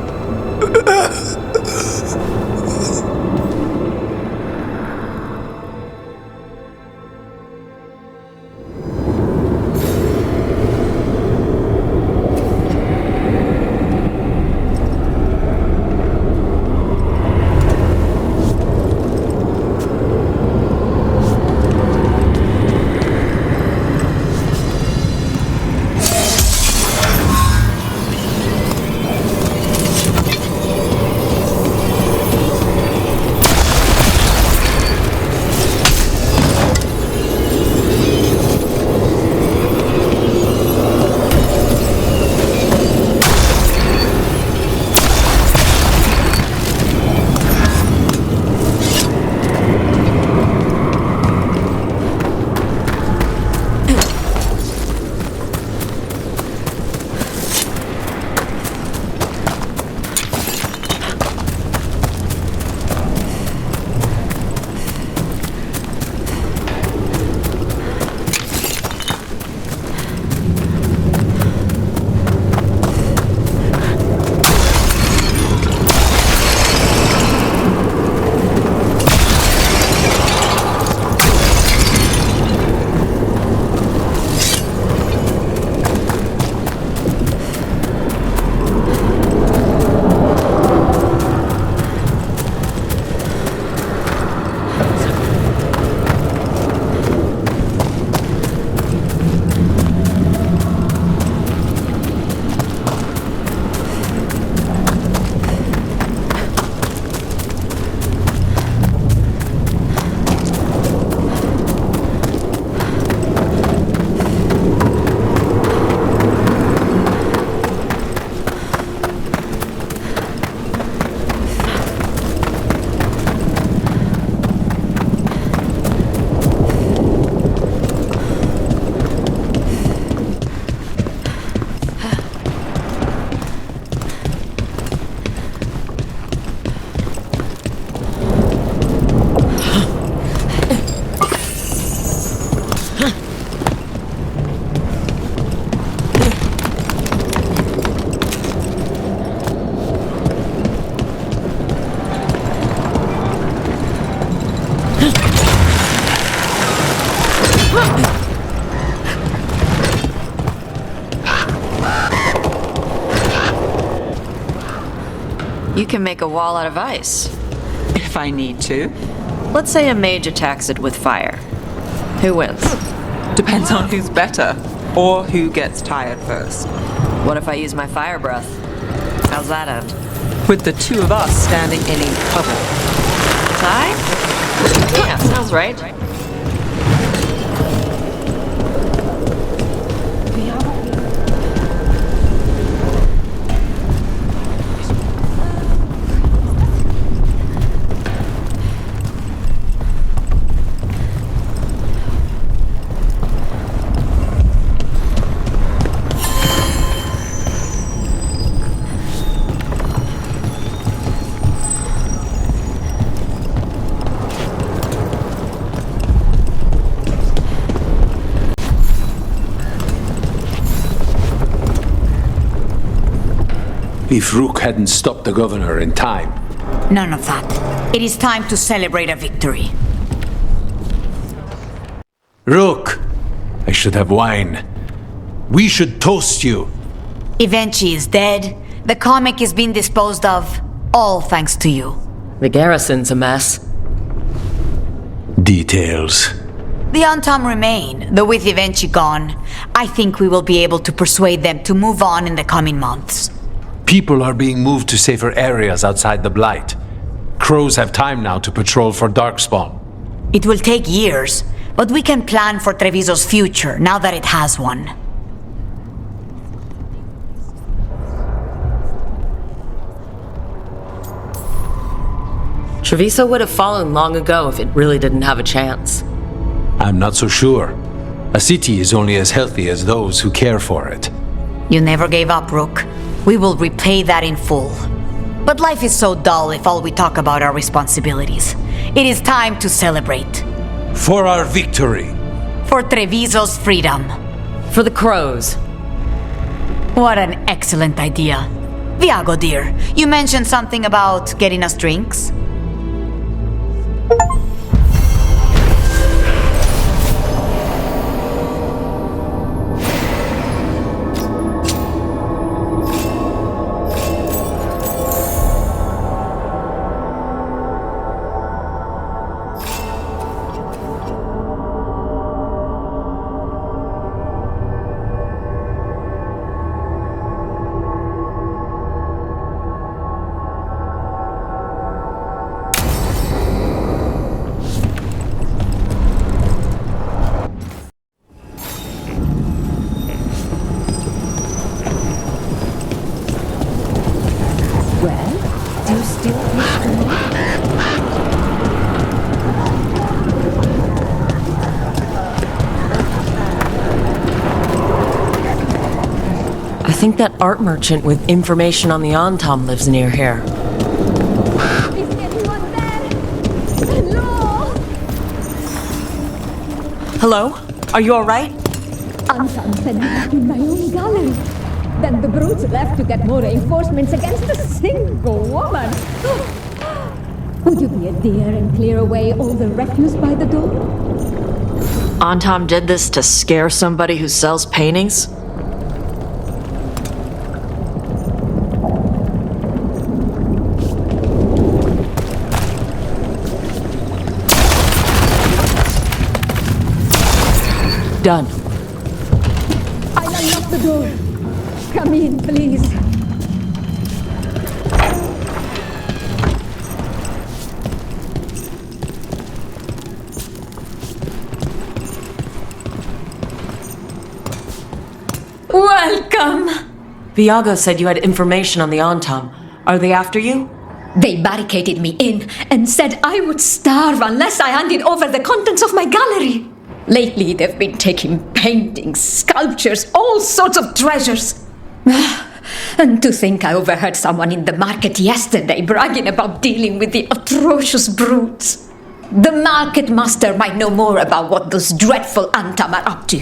You can make a wall out of ice. If I need to. Let's say a mage attacks it with fire. Who wins? Depends on who's better, or who gets tired first. What if I use my fire breath? How's that end? With the two of us standing in a puddle. Tie? Yeah, sounds right. If Rook hadn't stopped the governor in time. None of that. It is time to celebrate a victory. Rook! I should have wine. We should toast you. Evenchi is dead. The comic is being disposed of. All thanks to you. The garrison's a mess. Details. The Antam remain, though with Evenchi gone, I think we will be able to persuade them to move on in the coming months. People are being moved to safer areas outside the Blight. Crows have time now to patrol for Darkspawn. It will take years, but we can plan for Treviso's future now that it has one. Treviso would have fallen long ago if it really didn't have a chance. I'm not so sure. A city is only as healthy as those who care for it. You never gave up, Rook. We will repay that in full. But life is so dull if all we talk about are responsibilities. It is time to celebrate. For our victory. For Treviso's freedom. For the crows. What an excellent idea. Viago, dear, you mentioned something about getting us drinks? I think that art merchant with information on the Antam lives near here. Is anyone there? Hello? Hello? Are you alright? Antam said me back in my own gallery. Then the brutes left to get more reinforcements against a single woman. Would you be a dear and clear away all the refuse by the door? Antam did this to scare somebody who sells paintings? Done. I'll unlock the door. Come in, please. Welcome! Viago said you had information on the Antam. Are they after you? They barricaded me in and said I would starve unless I handed over the contents of my gallery. Lately, they've been taking paintings, sculptures, all sorts of treasures. And to think I overheard someone in the market yesterday bragging about dealing with the atrocious brutes. The market master might know more about what those dreadful Antam are up to.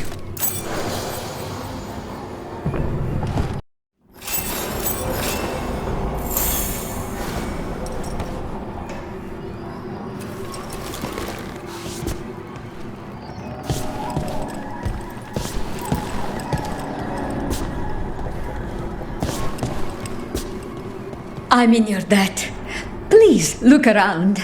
I'm in your debt. Please look around.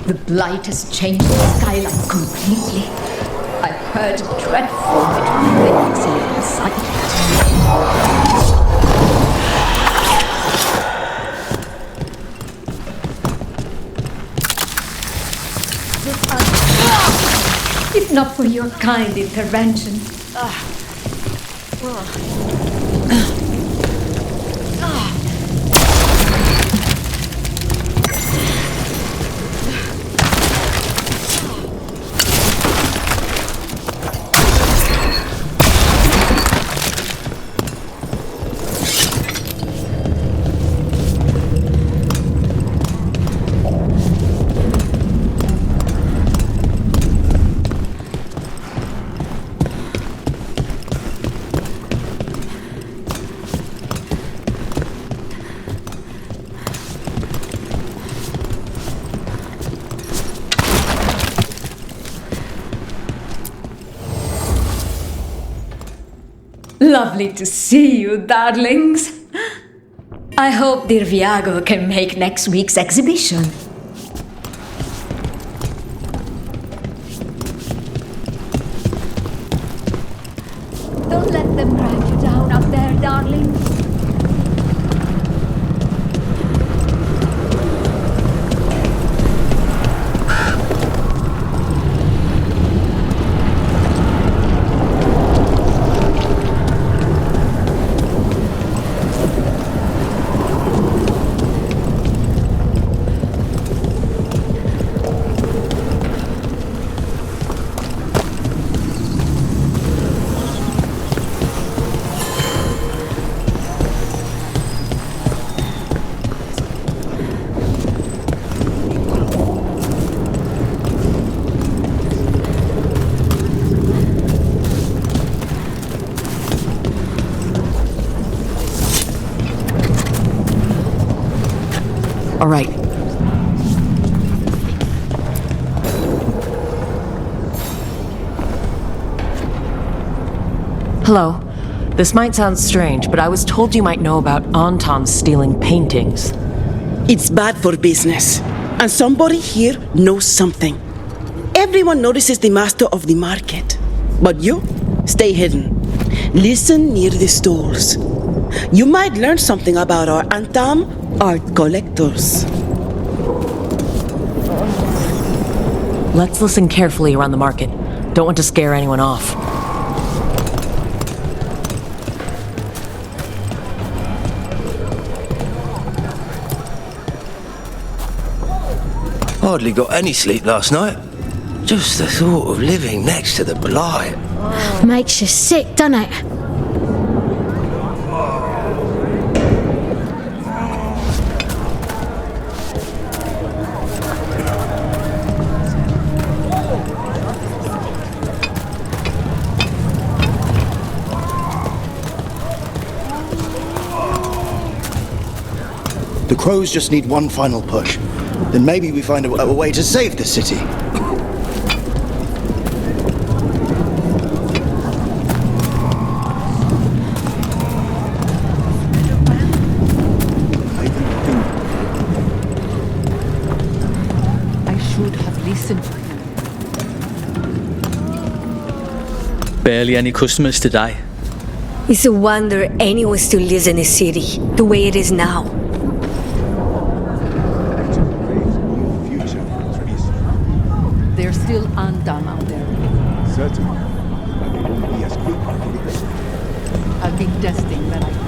The blight has changed the skyline completely. I've heard dreadful things inside. If not for your kind intervention. Lovely to see you, darlings. I hope dear Viago can make next week's exhibition. Don't let them drag you down up there, darling. All right. Hello. This might sound strange, but I was told you might know about Antam stealing paintings. It's bad for business, and somebody here knows something. Everyone notices the master of the market, but you stay hidden. Listen near the stalls. You might learn something about our Antam art collectors. Let's listen carefully around the market. Don't want to scare anyone off. Hardly got any sleep last night. Just the thought of living next to the blight. Makes you sick, doesn't it? The crows just need one final push. Then maybe we find a way to save the city. I should have listened to him. Barely any customers today. It's a wonder anyone still lives in the city, the way it is now. There's still Antam out there. Certainly. But it won't be as quick as I'll be testing that idea.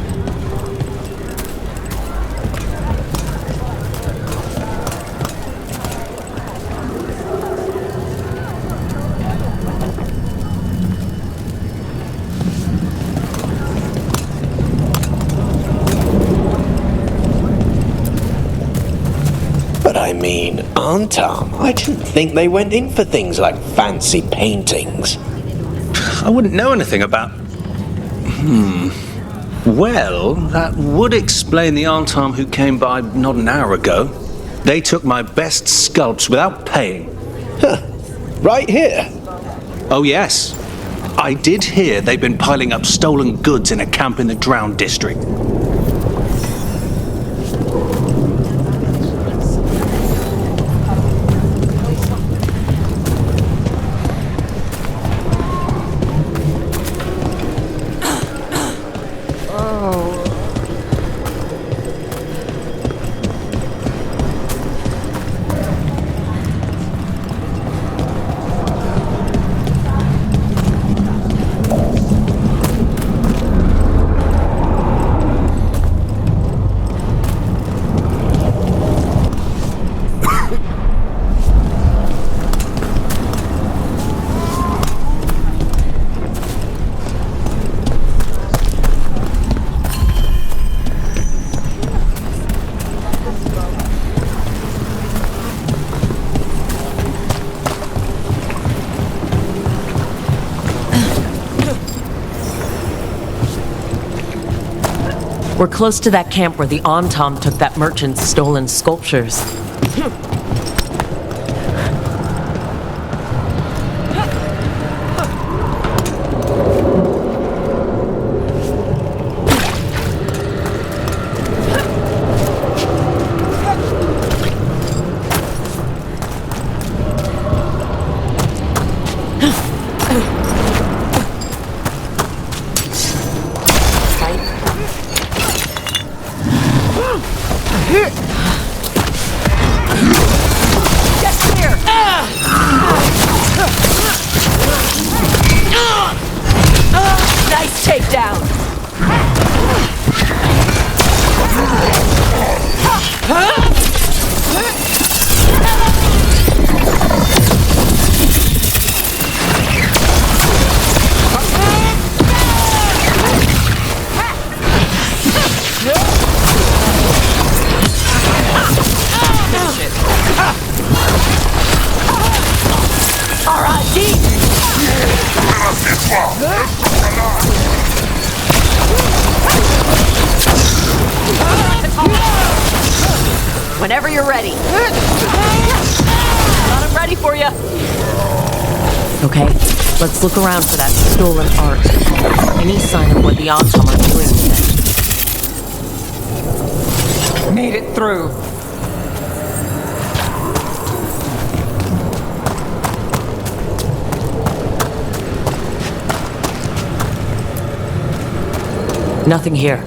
But I mean, Antam, I didn't think they went in for things like fancy paintings. I wouldn't know anything about... Well, that would explain the Antam who came by not an hour ago. They took my best sculpts without paying. Right here? Oh, yes. I did hear they've been piling up stolen goods in a camp in the Drowned district. We're close to that camp where the Antam took that merchant's stolen sculptures. Nice takedown! Whenever you're ready. Got him ready for you. Okay, let's look around for that stolen art. Any sign of what the Antam are doing with it? Made it through. Nothing here.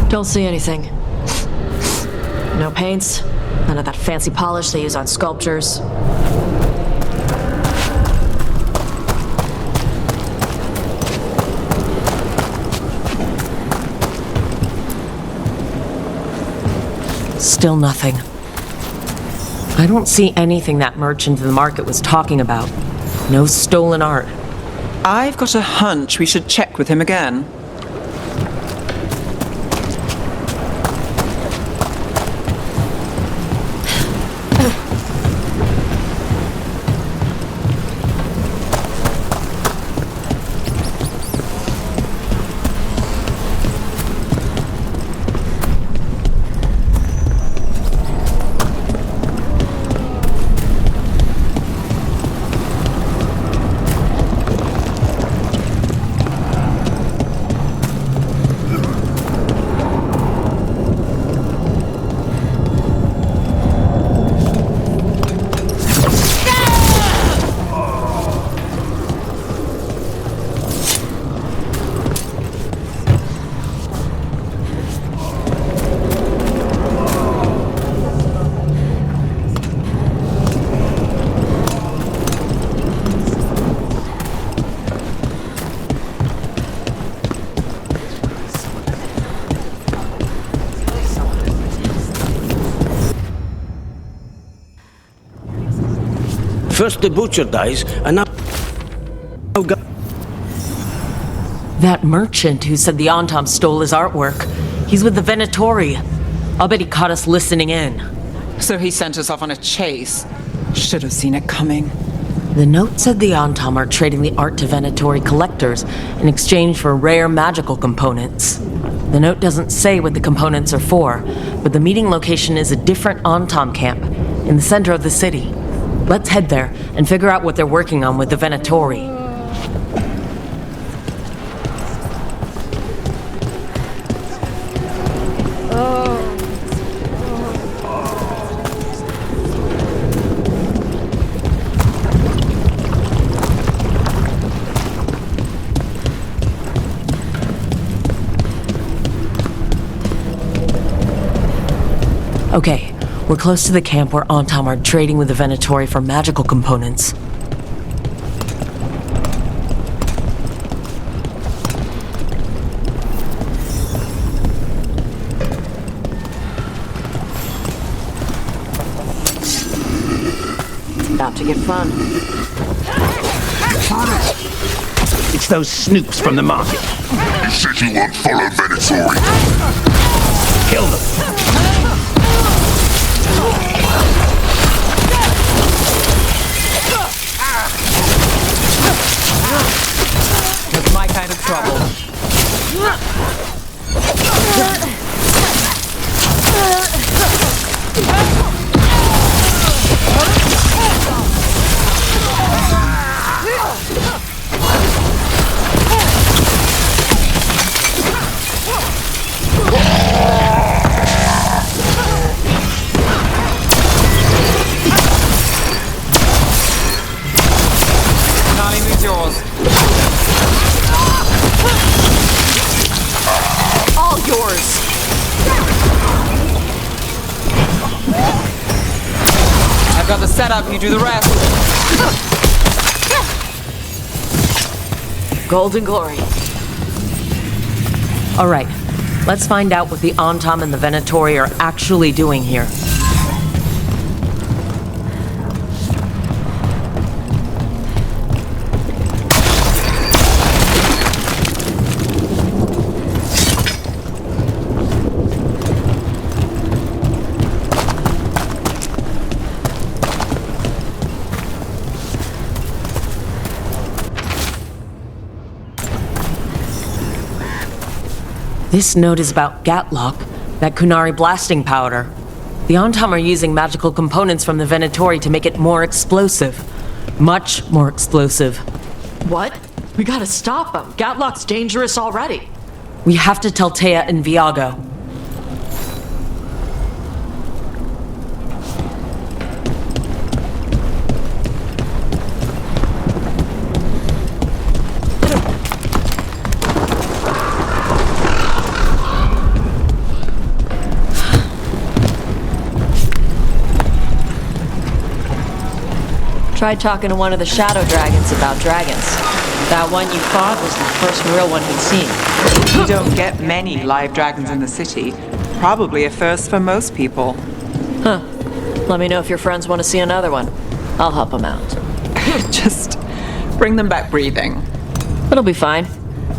Don't see anything. No paints, none of that fancy polish they use on sculptures. Still nothing. I don't see anything that merchant in the market was talking about. No stolen art. I've got a hunch we should check with him again. First the butcher dies, and now... That merchant who said the Antam stole his artwork. He's with the Venatori. I'll bet he caught us listening in. So he sent us off on a chase. Should have seen it coming. The note said the Antam are trading the art to Venatori collectors in exchange for rare magical components. The note doesn't say what the components are for, but the meeting location is a different Antam camp in the center of the city. Let's head there and figure out what they're working on with the Venatori. Okay, we're close to the camp where Antam are trading with the Venatori for magical components. It's about to get fun. It's those snoops from the market. You said you won't follow Venatori. Kill them. That's my kind of trouble. Yours. All yours. I've got the setup, you do the rest. Golden glory. All right, let's find out what the Antam and the Venatori are actually doing here. This note is about Gatlock, that Kunari blasting powder. The Antam are using magical components from the Venatori to make it more explosive. Much more explosive. What? We gotta stop him. Gatlock's dangerous already. We have to tell Taya and Viago. Tried talking to one of the shadow dragons about dragons. That one you fought was the first real one he'd seen. You don't get many live dragons in the city. Probably a first for most people. Huh. Let me know if your friends want to see another one. I'll help them out. Just bring them back breathing. It'll be fine.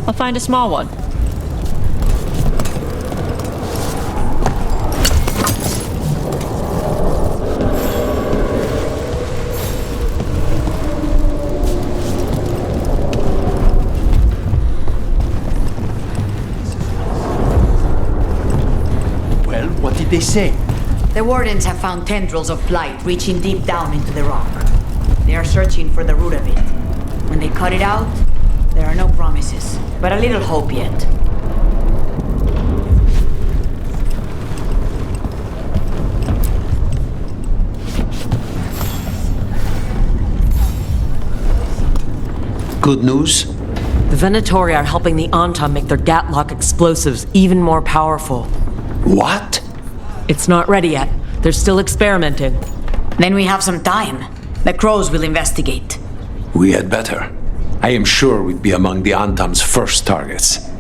I'll find a small one. What did they say? The wardens have found tendrils of blight reaching deep down into the rock. They are searching for the root of it. When they cut it out, there are no promises, but a little hope yet. Good news? The Venatori are helping the Antam make their Gatlock explosives even more powerful. What? It's not ready yet. They're still experimenting. Then we have some time. The crows will investigate. We had better. I am sure we'd be among the Antam's first targets.